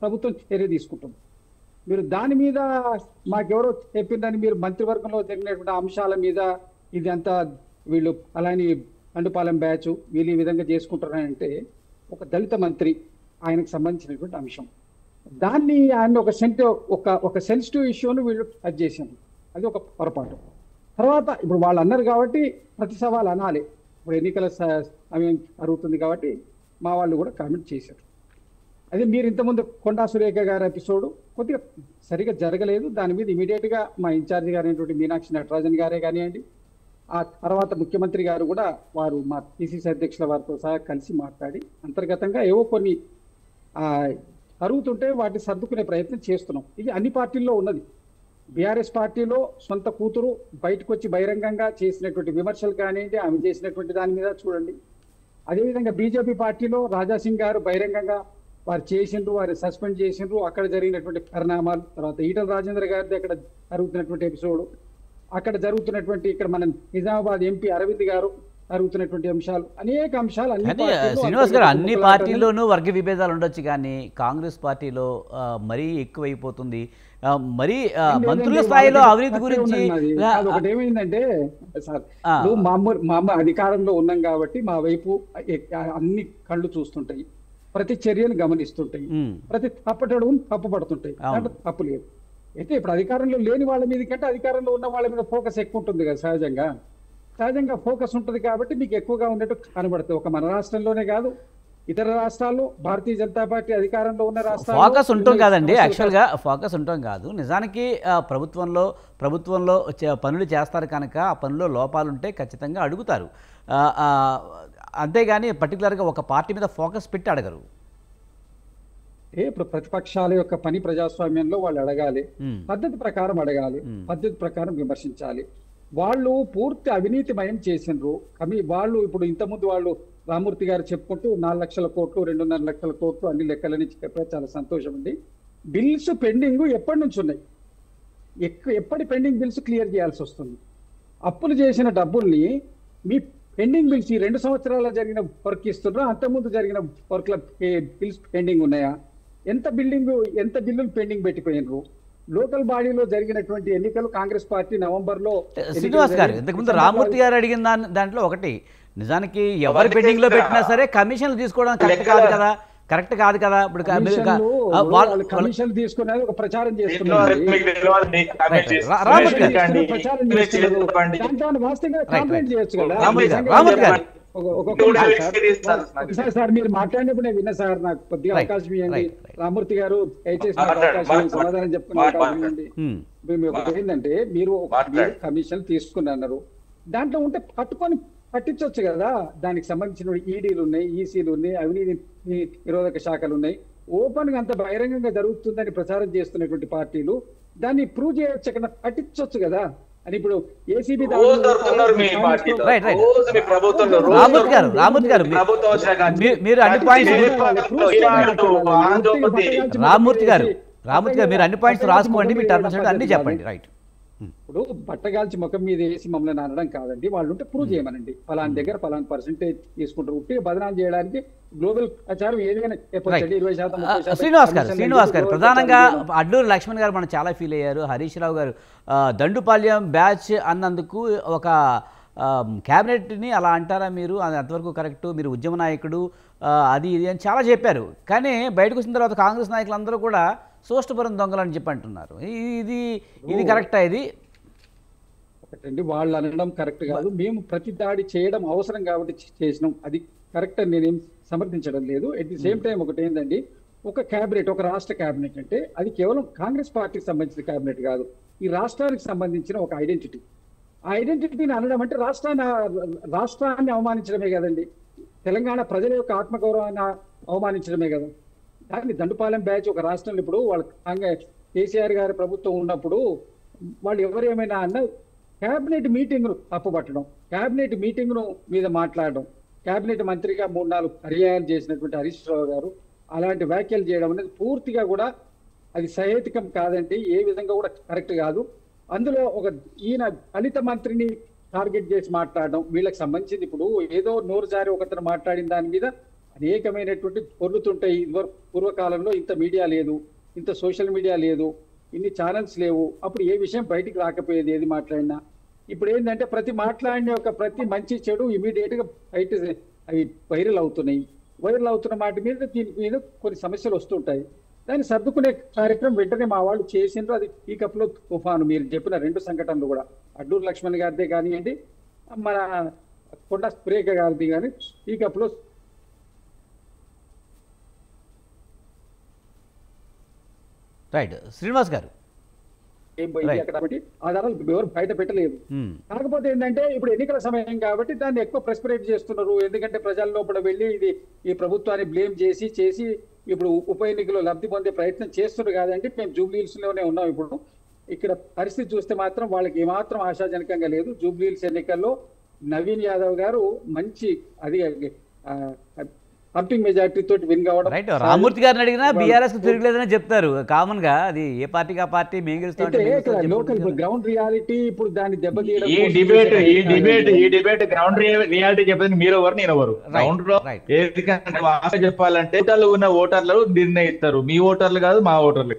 ప్రభుత్వం చర్య తీసుకుంటుంది. మీరు దాని మీద మాకెవరో చెప్పిందని మీరు మంత్రివర్గంలో జరిగినటువంటి అంశాల మీద ఇది అంతా వీళ్ళు అలాని అండుపాలెం బ్యాచ్ వీళ్ళు ఈ విధంగా చేసుకుంటారంటే, ఒక దళిత మంత్రి ఆయనకు సంబంధించినటువంటి అంశం, దాన్ని ఆయన ఒక సెన్సిటివ్ ఇష్యూను వీళ్ళు టచ్ చేశారు. అది ఒక పొరపాటు. తర్వాత ఇప్పుడు వాళ్ళు అన్నారు కాబట్టి ప్రతి సవాల్ అనాలి. ఇప్పుడు ఎన్నికల సమయం జరుగుతుంది కాబట్టి మా వాళ్ళు కూడా కామెంట్ చేశారు. అదే మీరు ఇంతకుముందు కొండా సురేఖ గారి ఎపిసోడ్ కొద్దిగా సరిగా జరగలేదు. దాని మీద ఇమీడియట్గా మా ఇన్ఛార్జి గారైనటువంటి మీనాక్షి నటరాజన్ గారే కానివ్వండి, ఆ తర్వాత ముఖ్యమంత్రి గారు కూడా వారు మా పిసిసి అధ్యక్షుల వారితో సహా కలిసి మాట్లాడి అంతర్గతంగా ఏవో కొన్ని జరుగుతుంటే వాటిని సర్దుకునే ప్రయత్నం చేస్తున్నాం. ఇది అన్ని పార్టీల్లో ఉన్నది. బీఆర్ఎస్ పార్టీలో సొంత కూతురు బయటకు వచ్చి బహిరంగంగా చేసినటువంటి విమర్శలు కానివ్వండి, ఆమె చేసినటువంటి దాని మీద చూడండి. అదేవిధంగా బీజేపీ పార్టీలో రాజాసింగ్ గారు బహిరంగంగా వారు చేసిండ్రు, వారు సస్పెండ్ చేసిండ్రు, అక్కడ జరిగినటువంటి పరిణామాలు, తర్వాత ఈటల రాజేంద్ర గారిది అక్కడ జరుగుతున్నటువంటి ఎపిసోడ్, అక్కడ జరుగుతున్నటువంటి ఇక్కడ మన నిజామాబాద్ ఎంపీ అరవింద్ గారు జరుగుతున్నటువంటి అంశాలు, అనేక అంశాలు శ్రీనివాస్ గారు అన్ని పార్టీల్లోనూ వర్గ విభేదాలు ఉండొచ్చు, కానీ కాంగ్రెస్ పార్టీలో మరీ ఎక్కువైపోతుంది. మరి మంత్రుల స్థాయిలో అవినీతి గురించి ఒకటి ఏమైందంటే సార్, మా అధికారంలో ఉన్నాం కాబట్టి మా వైపు అన్ని కళ్ళు చూస్తుంటాయి, ప్రతి చర్యను గమనిస్తుంటాయి, ప్రతి తప్పటడుగును తప్పుపడుతుంటాయి, తప్పు లేదు. అయితే ఇప్పుడు అధికారంలో లేని వాళ్ళ మీద కంటే అధికారంలో ఉన్న వాళ్ళ మీద ఫోకస్ ఎక్కువ ఉంటుంది కదా. సహజంగా ఫోకస్ ఉంటుంది కాబట్టి మీకు ఎక్కువగా ఉండేట్టు కనబడుతుంది. ఒక మన రాష్ట్రంలోనే కాదు, ఇతర రాష్ట్రాల్లో భారతీయ జనతా పార్టీ అధికారంలో ఉన్న రాష్ట్రాలు ఫోకస్ ఉంటాం కాదండి. యాక్చువల్గా ఫోకస్ ఉంటాం కాదు, నిజానికి ప్రభుత్వంలో పనులు చేస్తారు కనుక ఆ పనుల్లో లోపాలు ఉంటే ఖచ్చితంగా అడుగుతారు. అంతేగాని పర్టికులర్గా ఒక పార్టీ మీద ఫోకస్ పెట్టి అడగరు. ఇప్పుడు ప్రతిపక్షాల యొక్క పని ప్రజాస్వామ్యంలో వాళ్ళు అడగాలి, పద్ధతి ప్రకారం అడగాలి, పద్ధతి ప్రకారం విమర్శించాలి. వాళ్ళు పూర్తి అవినీతిమయం చేసిండ్రు. వాళ్ళు ఇప్పుడు ఇంతకుముందు వాళ్ళు రామూర్తి గారు చెప్పుకుంటూ 4 లక్షల కోట్లు 2.5 లక్షల కోట్లు అన్ని లెక్కలని చెప్పారు, చాలా సంతోషం అండి. బిల్స్ పెండింగ్ ఎప్పటి నుంచి ఉన్నాయి? ఎప్పటి పెండింగ్ బిల్స్ క్లియర్ చేయాల్సి వస్తుంది? అప్పులు చేసిన డబ్బుల్ని మీ పెండింగ్ బిల్స్ ఈ 2 సంవత్సరాల్లో జరిగిన వర్క్ ఇస్తున్నారో అంతకుముందు జరిగిన వర్క్ల బిల్స్ పెండింగ్ ఉన్నాయా? ఎంత బిల్లులు పెండింగ్ పెట్టిపోయినరు? లోకల్ బాడీలో జరిగినటువంటి ఎన్నికలు కాంగ్రెస్ పార్టీ నవంబర్లో. శ్రీనివాస్ గారు ఇంతకుముందు రామూర్తి గారు అడిగిన దాంట్లో ఒకటి, నిజానికి ఎవరు పెండింగ్ లో పెట్టినా సరే కమిషన్లు తీసుకోవడం కరెక్ట్ కాదు కదా. కరెక్ట్ కాదు కదా. ఇప్పుడు కమిషన్ తీసుకునేది ఒక ప్రచారం దీంట్లో చేస్తున్నారు. మీకు తెలియదు, comment చేసి- రామోజీ గారు. ప్రచారం మీరు చేస్తున్నారు. చెప్పండి. దాంట్లో వాస్తవంగా కంప్లైంట్ చేయొచ్చు కదా. రామోజీ గారు, నిజంగా రామోజీ గారు. ఒకసారి సార్ మీరు మాట్లాడినప్పుడు నేను విన్నా సార్, నాకు కొద్దిగా Right, అవకాశం ఇవ్వండి. right, right. రామూర్తి గారు దయచేసి నాకు మాట్లాడు, అవకాశం ఇవ్వండి, మాట్లాడు. సమాధానం చెప్పుకునే అవకాశం ఇవ్వండి. ఇప్పుడు మీరు ఒకటి ఏంటంటే మీరు మాట్లాడు. కమిషన్ తీసుకున్నారు, దాంట్లో ఉంటే పట్టించవచ్చు కదా. దానికి సంబంధించిన ఈడీలు ఉన్నాయి, ఈసీలు ఉన్నాయి, అవినీతి నిరోధక శాఖలు ఉన్నాయి. ఓపెన్ గా అంత బహిరంగంగా జరుగుతుందని ప్రచారం చేస్తున్నటువంటి పార్టీలు దాన్ని ప్రూవ్ చేయొచ్చు కదా, పట్టించవచ్చు కదా అని. ఇప్పుడు ఏసీబీ రోజు దొరుకుతున్నారు మీ పార్టీలో. Right, right. రోజు మీ ప్రభుత్వంలో రోజు రామూర్తి గారు ప్రభుత్వం వచ్చాక మీరు అన్ని పాయింట్స్ రామూర్తి గారు మీరు అన్ని పాయింట్స్ రాసుకోండి, మీ టర్మ్స్ అన్ని చెప్పండి. రైట్. ఇప్పుడు బట్టగాల్చి ముఖం మీద వేసి మమ్మల్ని అనడం కాదండి, వాళ్ళు ఉంటే ప్రూవ్ చేయమనండి. ఫలానా దగ్గర ఫలానా పర్సెంటేజ్ తీసుకుంటారు. ఉట్టిగా బదనాం చేయడానికి గ్లోబల్ ప్రచారం ఏదైనా చెప్పొచ్చండి. 20%, 30%. శ్రీనివాస్ గారు ప్రధానంగా అడ్లూరి లక్ష్మణ్ గారు మనం చాలా ఫీల్ అయ్యారు. హరీష్ రావు గారు దండుపాల్యం బ్యాచ్ అన్నందుకు ఒక క్యాబినెట్ని అలా అంటారా మీరు? అది అంతవరకు కరెక్టు, మీరు ఉద్యమ నాయకుడు అది ఇది అని చాలా చెప్పారు. కానీ బయటకు వచ్చిన తర్వాత కాంగ్రెస్ నాయకులందరూ కూడా సోష్టపురం దొంగలని చెప్పి అంటున్నారు. ఇది కరెక్టా? ఇది ఒకటండి, వాళ్ళు అనడం కరెక్ట్ కాదు. మేము ప్రతి దాడి చేయడం అవసరం కాబట్టి చేసినాం, అది కరెక్ట్ అని నేనేం సమర్థించడం లేదు. ఎట్ ది సేమ్ టైం ఒకటి ఏంటండి, ఒక క్యాబినెట్, ఒక రాష్ట్ర క్యాబినెట్ అంటే అది కేవలం కాంగ్రెస్ పార్టీకి సంబంధించిన క్యాబినెట్ కాదు, ఈ రాష్ట్రానికి సంబంధించిన ఒక ఐడెంటిటీ. ఆ ఐడెంటిటీని అనడం అంటే రాష్ట్రాన్ని అవమానించడమే కదండి, తెలంగాణ ప్రజల యొక్క ఆత్మగౌరవాన్ని అవమానించడమే కదా. దాన్ని దండుపాలెం బ్యాచ్ ఒక రాష్ట్రంలో ఇప్పుడు వాళ్ళ కేసీఆర్ గారి ప్రభుత్వం ఉన్నప్పుడు వాళ్ళు ఎవరేమైనా అన్న క్యాబినెట్ మీటింగ్ను తప్పుపట్టడం, క్యాబినెట్ మీటింగ్ను మీద మాట్లాడడం, క్యాబినెట్ మంత్రిగా 3-4 పర్యాయాలు చేసినటువంటి హరీష్ రావు గారు అలాంటి వ్యాఖ్యలు చేయడం అనేది పూర్తిగా కూడా అది సహేతుకం కాదండి, ఏ విధంగా కూడా కరెక్ట్ కాదు. అందులో ఈయన దళిత మంత్రిని టార్గెట్ చేసి మాట్లాడడం వీళ్ళకి సంబంధించింది. ఇప్పుడు ఏదో నోరు జారి ఒకతను మాట్లాడిన దాని మీద అనేకమైనటువంటి పొర్లుతుంటాయి. పూర్వకాలంలో ఇంత మీడియా లేదు, ఇంత సోషల్ మీడియా లేదు, ఇన్ని ఛానల్స్ లేవు. అప్పుడు ఏ విషయం బయటికి రాకపోయేది, ఏది మాట్లాడినా. ఇప్పుడు ఏంటంటే ప్రతి మంచి చెడు ఇమీడియట్ గా బయట అవి వైరల్ అవుతున్నాయి. వైరల్ అవుతున్న మాట మీద దీని మీద కొన్ని సమస్యలు వస్తుంటాయి. దాన్ని సర్దుకునే కార్యక్రమం వెంటనే మా వాళ్ళు చేసిండ్రు. అది పీకప్లో తుఫాను మీరు చెప్పిన 2 సంఘటనలు కూడా, అడ్డూరు లక్ష్మణ్ గారిదే కానివ్వండి, మన కొండ స్ప్రేక గారిది కానీ పీకప్లో. రైట్. శ్రీనివాస్ గారు ఏం పోయింది అక్కడ కాబట్టి ఆధారాలు ఎవరు బయట పెట్టలేదు. కాకపోతే ఏంటంటే ఇప్పుడు ఎన్నికల సమయం కాబట్టి దాన్ని ఎక్కువ ప్రెస్పిరేట్ చేస్తున్నారు. ఎందుకంటే ప్రజల లోపల వెళ్ళి ఇది ఈ ప్రభుత్వాన్ని బ్లేమ్ చేసి ఇప్పుడు ఉప ఎన్నికలో లబ్ధి పొందే ప్రయత్నం చేస్తున్నారు కాదండి. మేము జూబ్లీహిల్స్ లోనే ఉన్నాం. ఇప్పుడు ఇక్కడ పరిస్థితి చూస్తే మాత్రం వాళ్ళకి ఏమాత్రం ఆశాజనకంగా లేదు. జూబ్లీహిల్స్ ఎన్నికల్లో నవీన్ యాదవ్ గారు మంచి అది పంపింగ్ మెజార్టీ తోటి విన్ కావడం. రైట్. రామూర్తి గారిని అడిగినా బీఆర్ఎస్ తిరగలేదని చెప్తారు. కామన్ గా అది ఏ పార్టీకి ఆ పార్టీ మేము లోకల్ గ్రౌండ్ రియాలిటీ ఇప్పుడు దాన్ని దెబ్బతీయడం. ఈ డిబేట్ గ్రౌండ్ రియాలిటీ చెప్పేది మీరు ఎవరు, నేను ఎవరు? గ్రౌండ్ లో చెప్పాలంటే ఉన్న ఓటర్లు నిర్ణయిస్తారు, మీ ఓటర్లు కాదు, మా ఓటర్లు.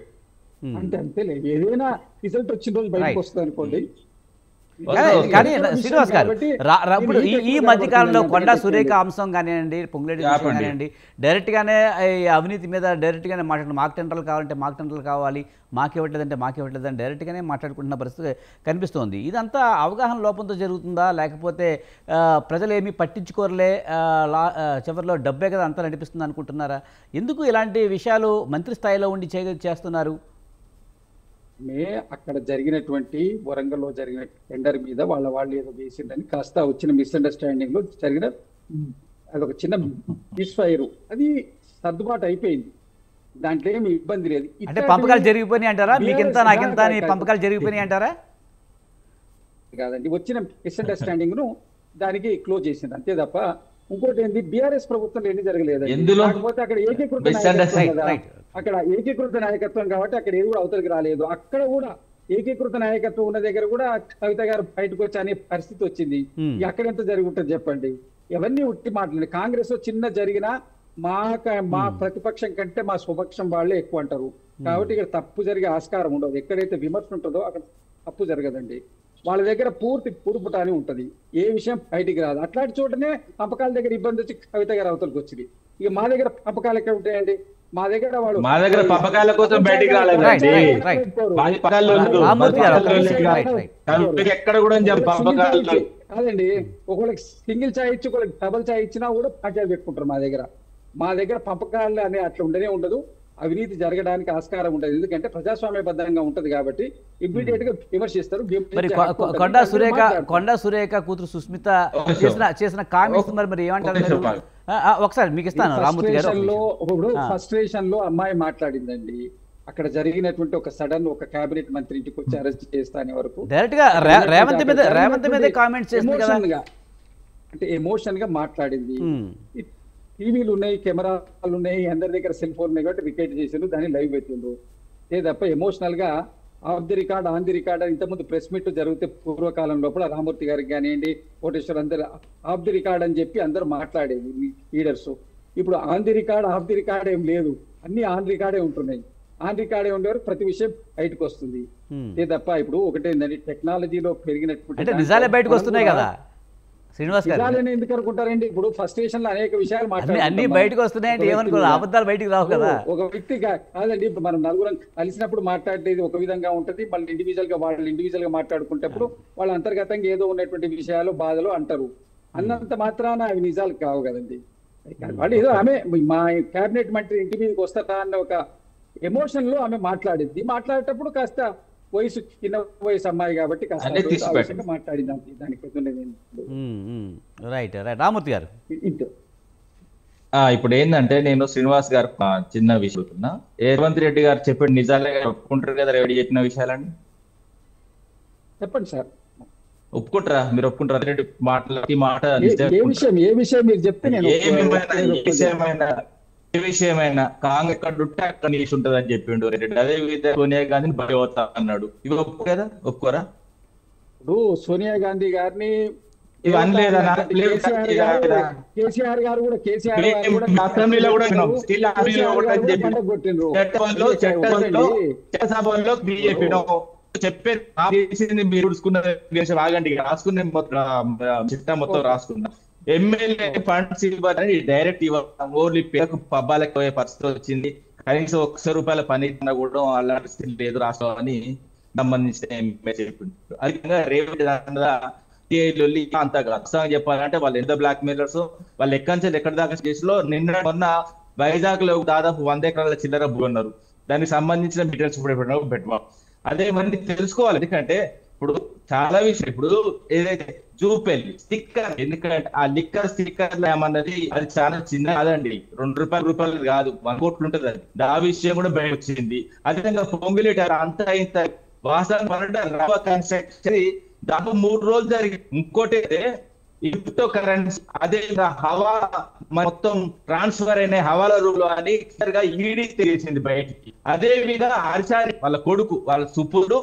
అంటే అంతేలే, ఏదైనా రిజల్ట్ వచ్చిన రోజు బయటకు వస్తుంది అనుకోండి. కానీ శ్రీనివాస్ గారు ఇప్పుడు ఈ మధ్య కాలంలో కొండా సురేఖ అంశం కానివ్వండి, పొంగులేటి కానివ్వండి, డైరెక్ట్ గానే అవినీతి మీద డైరెక్ట్ గానే మాట్లాడు, మాకు టెండర్లు కావాలంటే మాకు టెండర్లు కావాలి, మాకు ఇవ్వట్లేదని డైరెక్ట్ గానే మాట్లాడుకుంటున్న పరిస్థితి కనిపిస్తోంది. ఇదంతా అవగాహన లోపంతో జరుగుతుందా, లేకపోతే ప్రజలు ఏమీ పట్టించుకోరలే, చివరిలో డబ్బే కదా అంతా నడిపిస్తుంది అనుకుంటున్నారా? ఎందుకు ఇలాంటి విషయాలు మంత్రి స్థాయిలో ఉండి చేస్తున్నారు? అక్కడ జరిగినటువంటి వరంగల్లో జరిగిన టెండర్ మీద వాళ్ళు ఏదో వేసిందని కాస్త వచ్చిన మిస్అండర్స్టాండింగ్ లో జరిగిన అదొక చిన్న మిస్ ఫైర్, అది సర్దుబాటు అయిపోయింది. దాంట్లో ఏమి ఇబ్బంది లేదు. అంటే పంపకాలు జరిగిపోయినాయి అంటారా? మీకింత నాకింత అని పంపకాలు జరిగిపోయినాయి అంటారా? కాదండి, వచ్చిన మిస్అండర్స్టాండింగ్ ను దానికి క్లోజ్ చేసింది అంతే తప్ప ఇంకోటి ఏంది, బీఆర్ఎస్ ప్రభుత్వంలో ఎన్ని జరగలేదు. కాకపోతే అక్కడ ఏకీకృత నాయకత్వం కాబట్టి అక్కడ ఏది కూడా అవతలికి రాలేదు. అక్కడ కూడా ఏకీకృత నాయకత్వం ఉన్న దగ్గర కూడా కవిత గారు బయటకు వచ్చి అనే పరిస్థితి వచ్చింది. అక్కడ ఎంత జరిగి ఉంటుంది చెప్పండి? ఎవరిని ఉట్టి మాట్లాడి కాంగ్రెస్ లో చిన్న జరిగినా మా ప్రతిపక్షం కంటే మా స్వపక్షం వాళ్ళే ఎక్కువ అంటారు. కాబట్టి ఇక్కడ తప్పు జరిగే ఆస్కారం ఉండదు. ఎక్కడైతే విమర్శ ఉంటుందో అక్కడ తప్పు జరగదండి. వాళ్ళ దగ్గర పూర్తి పురుపుటానే ఉంటది, ఏ విషయం బయటికి రాదు. అట్లాంటి చోటనే పంపకాల దగ్గర ఇబ్బంది వచ్చి కవిత గారు అవతలకు వచ్చింది. ఇక మా దగ్గర పంపకాలు ఎక్కడ ఉంటాయండి? మా దగ్గర మా దగ్గర పంపకాల కోసం బయటికి రాలేదండి. మాది పక్కల్లో ఎక్కడ కూడా పంపకాలు కాదండి. ఒకళ్ళకి సింగిల్ చాయ్ ఇచ్చి ఒకళ్ళకి డబుల్ చాయ్ ఇచ్చినా కూడా పంచాయతీ పెట్టుకుంటారు. మా దగ్గర పంపకాలు అనే అట్లా ఉండనే ఉండదు. అవినీతి జరగడానికి ఆస్కారం ఉండదు. ఎందుకంటే ప్రజాస్వామ్యబద్ధంగా ఉంటది కాబట్టి ఇమ్మీడియట్ గా విమర్శిస్తారు. మరి కొండా సురేఖ కూతురు సుస్మిత చేసిన కామెంట్స్ మరి ఏమంటారు? ఒకసారి మీకు ఇస్తాను రామూర్తి గారు. ఫ్రస్ట్రేషన్ లో అమ్మాయి మాట్లాడిందండి. అక్కడ జరిగినటువంటి ఒక సడన్ ఒక కేబినెట్ మంత్రి ఇంటికి వచ్చి అరెస్ట్ చేస్తానే వరకు డైరెక్ట్ గా రేవంత్ మీద కామెంట్స్ చేస్తుంది కదా, అంటే ఎమోషన్ గా మాట్లాడింది. టీవీలు ఉన్నాయి, కెమెరాలు ఉన్నాయి, అందరి దగ్గర సెల్ ఫోన్ ఉన్నాయి కాబట్టి రికార్డ్ చేసిండ్రు, దాన్ని లైవ్ పెట్టిండ్రు. తప్ప ఎమోషనల్ గా of the record on the record ఇంతకుముందు ప్రెస్ మీట్ జరిగితే పూర్వకాలం లోపల రామూర్తి గారికి కానివ్వండి, కోటేశ్వర్ అందరు ఆఫ్ ది రికార్డ్ అని చెప్పి అందరు మాట్లాడేది లీడర్స్. ఇప్పుడు on the record of the record ఏం లేదు, అన్ని ఆన్ రికార్డే ఉంటున్నాయి. ఆన్ రికార్డే ఉండేవారు ప్రతి విషయం బయటకు వస్తుంది. తప్ప ఇప్పుడు ఒకటేందండి, టెక్నాలజీలో పెరిగినటువంటి నిజాలే బయటకు వస్తున్నాయి కదా శ్రీనివాస్ గారు. ఎందుకు అనుకుంటారండి? ఇప్పుడు ఫస్ట్ స్టేషన్ లో అనేక విషయాలు అన్ని బయటకు వస్తున్నాయంటే ఏమనుకోవాలి, అబద్ధాలు బయటకు రావు కదా. ఒక వ్యక్తి కాదండి, ఇప్పుడు మనం నలుగురం కలిసినప్పుడు మాట్లాడేది ఒక విధంగా ఉంటది, మళ్ళీ ఇండివిజువల్ గా మాట్లాడుకునేటప్పుడు వాళ్ళ అంతర్గతంగా ఏదో ఉన్నటువంటి విషయాలు బాధలు అంటారు. అన్నంత మాత్రాన అవి నిజాలు కావు కదండి. వాళ్ళు ఏదో ఆమె మా కేబినెట్ మంత్రి ఇంటి మీదకి వస్తారా అన్న ఒక ఎమోషన్ లో ఆమె మాట్లాడింది. మాట్లాడేటప్పుడు కాస్త వయసు చిన్న వయసు అమ్మాయి కాబట్టి కాస్త మాట్లాడింది. దానికి రైట్ రామూర్తి గారు. ఇప్పుడు ఏంటంటే నేను శ్రీనివాస్ గారు చిన్న విషయం రేవంత్ రెడ్డి గారు చెప్పిన నిజాలే ఒప్పుకుంటారు కదా, రెడ్డి చెప్పిన విషయాలండి చెప్పండి సార్. ఒప్పుకుంటారా? మీరు ఒప్పుకుంటారా? రెడ్డి మాటలకి మాట ఏ విషయం మీరు చెప్తే ఏ విషయమైనా కాంగ్రెస్ ఎక్కడ ఉంటే అక్కడ నిలిచి ఉంటది అని చెప్పిండు రెడ్డి. అదే విధంగా సోనియా గాంధీని భయవతా అన్నాడు. ఇవి ఒప్పు కదా, ఒప్పుకోరా? ఇప్పుడు సోనియా గాంధీ గారిని ఇవన్నీ లేదా కేసీఆర్ గారు కూడా అసెంబ్లీలో కూడా చట్టసభలో బీజేపీ చెప్పేది మీరు ఆగండి, రాసుకునే చిట్టా మొత్తం రాసుకున్నా. ఎమ్మెల్యే ఫండ్స్ ఇవ్వాలని డైరెక్ట్ ఇవ్వాలి, ఓన్లీ పేరుకు పబ్బాలకు పోయే పరిస్థితి వచ్చింది. కనీసం ₹1 పని కూడా అలాంటి స్థితి లేదు రాష్ట్రం అని సంబంధించిన ఎమ్మెల్యే చెప్పిండు. అదేవిధంగా రేవంత్ అంత ఖచ్చితంగా చెప్పాలంటే వాళ్ళు ఎంత బ్లాక్ మెయిలర్స్, వాళ్ళు ఎక్కడి నుంచి ఎక్కడి దాకా కేసులో మొన్న వైజాగ్ లో దాదాపు 100 ఎకరాల చిల్లర ఉన్నారు. దానికి సంబంధించిన డీటెయిల్స్ ఇప్పుడు పెట్టాం. అదే మరి తెలుసుకోవాలి. ఎందుకంటే ఇప్పుడు చాలా విషయం, ఇప్పుడు ఏదైతే జూపెల్లి స్టిక్కర్, ఎందుకంటే ఆ లిక్కర్ స్టిక్కర్ ఏమన్నది అది చాలా చిన్న కాదండి, ₹2 కాదు, 1 కోట్లు ఉంటుంది. అది ఆ విషయం కూడా బయట వచ్చింది. అదేవిధంగా పొంగులేటారు అంతా ఇంత వాసన దాదాపు 3 రోజులు జరిగింది. ఇంకోటి అయితే క్రిప్టో కరెన్సీ, అదే హవా మొత్తం ట్రాన్స్ఫర్ అయిన హవాలా రూల్ అని ఈడీ తెలిసింది బయటికి. అదే విధంగా హర్షాని వాళ్ళ కొడుకు వాళ్ళ సుపుడు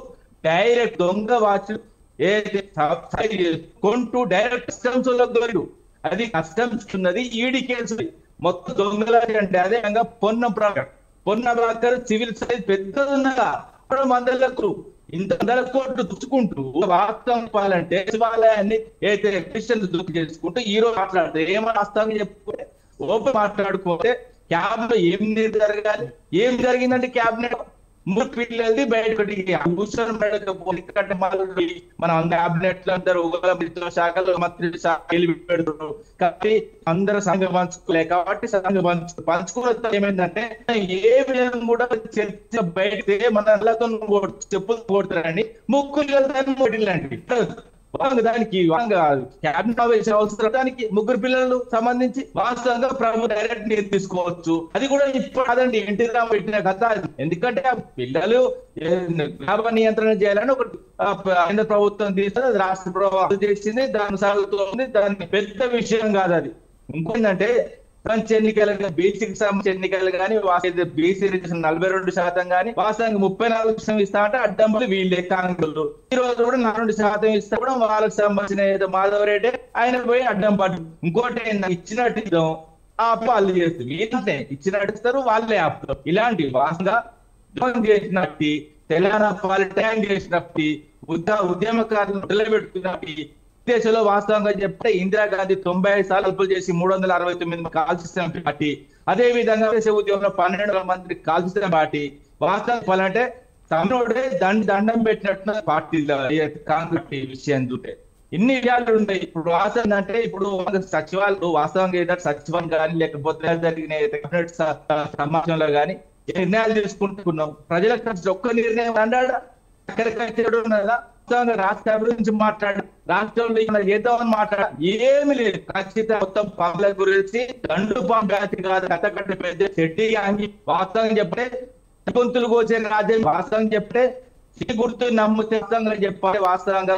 డైరెక్ట్ దొంగ వాచ్ కొంటూ డైరెక్ట్ కస్టమ్స్ లో దొరికిడు. అది కస్టమ్స్ ఉన్నది ఈడీ కేసు మొత్తం దొంగలాంటి. అంటే అదే విధంగా పొన్న బ్రాకర్ సివిల్ సైజ్ పెద్దది ఉన్నదా 100 ఇంత 100 కోట్లు దుచ్చుకుంటూ వాస్తవం చెప్పాలంటే శివాలయాన్ని అయితే క్రిస్టియన్స్ దుక్కు చేసుకుంటూ ఈ రోజు మాట్లాడితే ఏమని వాస్తవంగా చెప్పుకుంటే ఓపెన్ మాట్లాడుకుంటే క్యాబ్ లో జరగాలి, ఏం జరిగిందంటే క్యాబినెట్ 3 పిల్లలది బయటకి మనం క్యాబినెట్ లో అందరూ శాఖలో మంత్రి శాఖలు పెడుతున్నారు కాబట్టి అందరూ సంఘం పంచుకోలే కాబట్టి పంచుకోవడం ఏమైందంటే ఏ విధంగా కూడా చర్చ బయటతే మన చెప్పులు కొడతారని ముగ్గురు దానికి క్యాబినెట్ అవసరం. దానికి 3 పిల్లలు సంబంధించి వాస్తవంగా ప్రభు డైరెక్ట్ నేను తీసుకోవచ్చు. అది కూడా ఇప్పుడు కాదండి, ఎన్టీ రామారావు పెట్టిన కథ. ఎందుకంటే ఆ పిల్లలు లాభ నియంత్రణ చేయాలని ఒక కేంద్ర ప్రభుత్వం తీస్తే అది రాష్ట్ర ప్రభుత్వం చేసింది, దాని సాగుతుంది. దాని పెద్ద విషయం కాదు. అది ఇంకేంటంటే పంచ ఎన్నికలు బీసీకి సంబంధించిన ఎన్నికలు కానీ బీసీ రిజర్వేషన్ 42% కానీ వాస్తవంగా 34% ఇస్తా అంటే అడ్డంబులు వీళ్ళే కాంగ్రెస్. ఈ రోజు కూడా 42% ఇస్తా కూడా వాళ్ళకి సంబంధించిన మాధవరెడ్డి ఆయన పోయి అడ్డం పట్టు. ఇంకోటి ఇచ్చినట్టు వాళ్ళు చేస్తారు, వీళ్ళే ఇచ్చినట్టు ఇస్తారు, వాళ్ళే ఆపుతారు. ఇలాంటి వాస్తవంగా చేసినట్టు తెలంగాణ పాలిటాన్ చేసినట్టు ఉద్యమకారులను నిలబెట్టుకున్నట్టు దేశంలో వాస్తవంగా చెప్తే ఇందిరాగాంధీ 95 సార్లు అప్పులు చేసి 369 కాల్చిన పార్టీ. అదే విధంగా దేశ ఉద్యోగంలో 1200 మంది కాల్చిన పార్టీ. వాస్తవం చెప్పాలంటే తమిళోడే దండం పెట్టినట్టు పార్టీ కాంగ్రెస్ విషయం చూస్తే ఇన్ని విషయాలు ఉన్నాయి. ఇప్పుడు వాస్తవం అంటే ఇప్పుడు సచివాలయం వాస్తవంగా ఏదైనా సచివం కానీ లేకపోతే జరిగిన సమాజంలో కానీ నిర్ణయాలు తీసుకుంటున్నాం. ప్రజలకు ఒక్క నిర్ణయం అన్నాడా రాష్ట్ర గురించి మాట్లాడు, రాష్ట్రంలో చేద్దామని మాట్లాడ ఏమి లేదు. ఖచ్చితంగా మొత్తం పనుల గురించి దండుపాం జాతి కాదు కథకట్ట పెద్ద చెడ్డి అని వాస్తవం చెప్తే గొంతులు కోసే రాజ్యం వాస్తవం చెప్తే గుర్తు నమ్మితే చెప్పాలి. వాస్తవంగా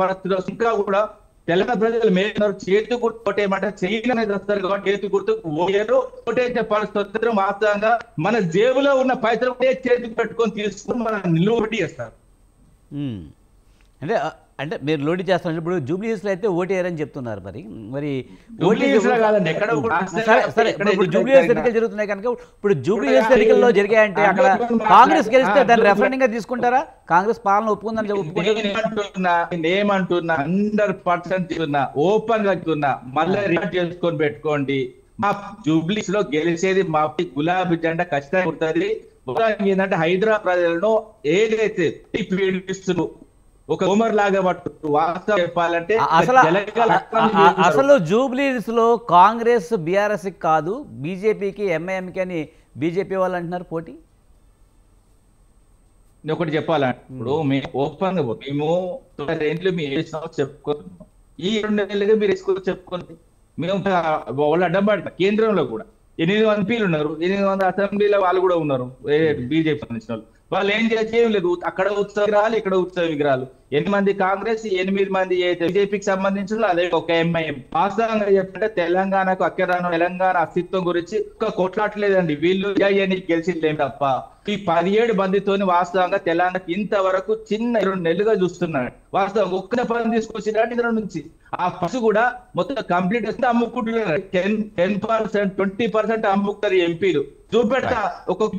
పరిస్థితుల్లో ఇంకా కూడా తెలంగాణ ప్రజలు మేలున్నారు. చేతి గుర్తు కొట్టేయమంటే చేయలేదు వస్తారు కాబట్టి చేతి గుర్తు ఓటేరు ఓటేసే పరిస్థితులు వాస్తవంగా మన జేబులో ఉన్న పైసలు చేతికి పెట్టుకొని తీసుకుని మన నిలువ పెట్టి చేస్తారు. అంటే అంటే మీరు లోడి చేస్తున్నారు. ఇప్పుడు జూబ్లీ హిల్స్ లో అయితే ఓటేయరని చెప్తున్నారు. మరి జూబ్లీ హిల్స్ లో కాదండి, ఎక్కడ సరే ఇప్పుడు జూబ్లీ హిల్స్ ఎన్నికలు జరుగుతున్నాయి కనుక ఇప్పుడు జూబ్లీ హిల్స్ ఎన్నికల్లో జరిగాయంటే అక్కడ కాంగ్రెస్ గెలిస్తే దాన్ని రెఫరెండం గా తీసుకుంటారా? కాంగ్రెస్ పాలన ఒప్పుకుందని నేనేమంటున్నా 100% ఓపెన్ గా చెప్తున్నా, మళ్ళీ రికార్డ్ చేసుకొని పెట్టుకోండి. మా జూబ్లీస్ లో గెలిచేది మా గులాబీ జెండా ఖచ్చితంగా ఉంటుంది. ఏంటంటే హైదరాబాద్ ప్రజలను ఏదైతే పీడిస్తున్నారు ఒక ఉమర్ లాగా పట్టు వాస్తవం చెప్పాలంటే అసలు జూబ్లీస్ లో కాంగ్రెస్ బీఆర్ఎస్ కాదు బీజేపీకి ఎంఐఎంకి అని బీజేపీ వాళ్ళు అంటున్నారు పోటీ. నేను ఒకటి చెప్పాలంటే ఇప్పుడు మేము ఓపెన్ గా మేము 2 మేము చెప్పుకుంటున్నాం. ఈ 2 నెలలుగా మీరు వేసుకొని చెప్పుకోండి. మేము వాళ్ళు అడ్డం పడతాం. కేంద్రంలో కూడా 800 ఎంపీలు ఉన్నారు, 800 అసెంబ్లీలో వాళ్ళు కూడా ఉన్నారు బీజేపీ సంబంధించిన వాళ్ళు. వాళ్ళు ఏం చేసేం లేదు. అక్కడ ఉత్సవ విగ్రహాలు, ఇక్కడ ఉత్సవ విగ్రహాలు. 8 మంది కాంగ్రెస్, 8 మంది బీజేపీకి సంబంధించిన అదే ఒక ఎంఐఎం. వాస్తవంగా చెప్పంటే తెలంగాణకు అక్కరాను తెలంగాణ అస్తిత్వం గురించి ఒక కొట్లాట్లేదండి. వీళ్ళు గెలిచిందేం తప్ప ఈ 17 మందితోని వాస్తవంగా తెలంగాణకి ఇంతవరకు చిన్న 2 నెలలుగా చూస్తున్నాడు. వాస్తవంగా ఒక్క పని తీసుకొచ్చినట్టు ఇందులో నుంచి ఆ పసు కూడా మొత్తం కంప్లీట్ వస్తే అమ్ముకుంటున్నారు. 10% 20% అమ్ముకుంటారు ఎంపీలు. చూపెడతా ఒక్కొక్క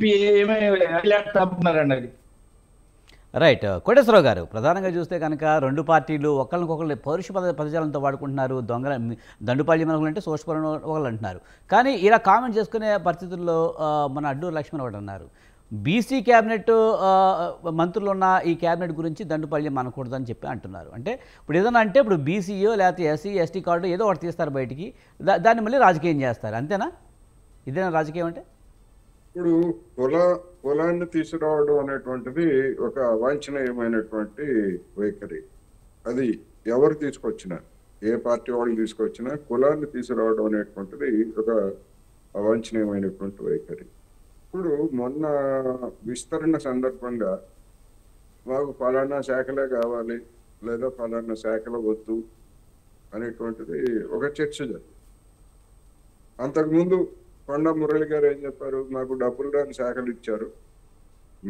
అన్నది. రైట్. కోటేశ్వరరావు గారు, ప్రధానంగా చూస్తే కనుక 2 పార్టీలు ఒకళ్ళకొకళ్ళు పౌరుష పదజాలంతో వాడుకుంటున్నారు. దొంగల దండుపాళ్యం అంటే సోషపురం ఒకళ్ళు అంటున్నారు. కానీ ఇలా కామెంట్ చేసుకునే పరిస్థితుల్లో మన అడ్డూరు లక్ష్మణ్ ఒకటి అన్నారు, బీసీ క్యాబినెట్ మంత్రులు ఉన్న ఈ క్యాబినెట్ గురించి దండుపాళ్యం అనకూడదని చెప్పి అంటున్నారు. అంటే ఇప్పుడు ఏదైనా అంటే ఇప్పుడు బీసీయో లేకపోతే ఎస్సీ ఎస్టీ కార్డు ఏదో ఒకటి తీస్తారు బయటికి, దాన్ని మళ్ళీ రాజకీయం చేస్తారు. అంతేనా? ఇదేనా రాజకీయం అంటే? ఇప్పుడు కులాన్ని తీసుకురావడం అనేటువంటిది ఒక అవాంఛనీయమైనటువంటి వైఖరి. అది ఎవరు తీసుకొచ్చినా, ఏ పార్టీ వాళ్ళు తీసుకొచ్చినా కులాన్ని తీసుకురావడం అనేటువంటిది ఒక అవాంఛనీయమైనటువంటి వైఖరి. ఇప్పుడు మొన్న విస్తరణ సందర్భంగా మాకు ఫలానా శాఖలే కావాలి లేదా ఫలానా శాఖలు వద్దు అనేటువంటిది ఒక చర్చ జరిగింది. అంతకుముందు కొండ మురళి గారు ఏం చెప్పారు, మాకు డబ్బులు రాని శాఖలు ఇచ్చారు,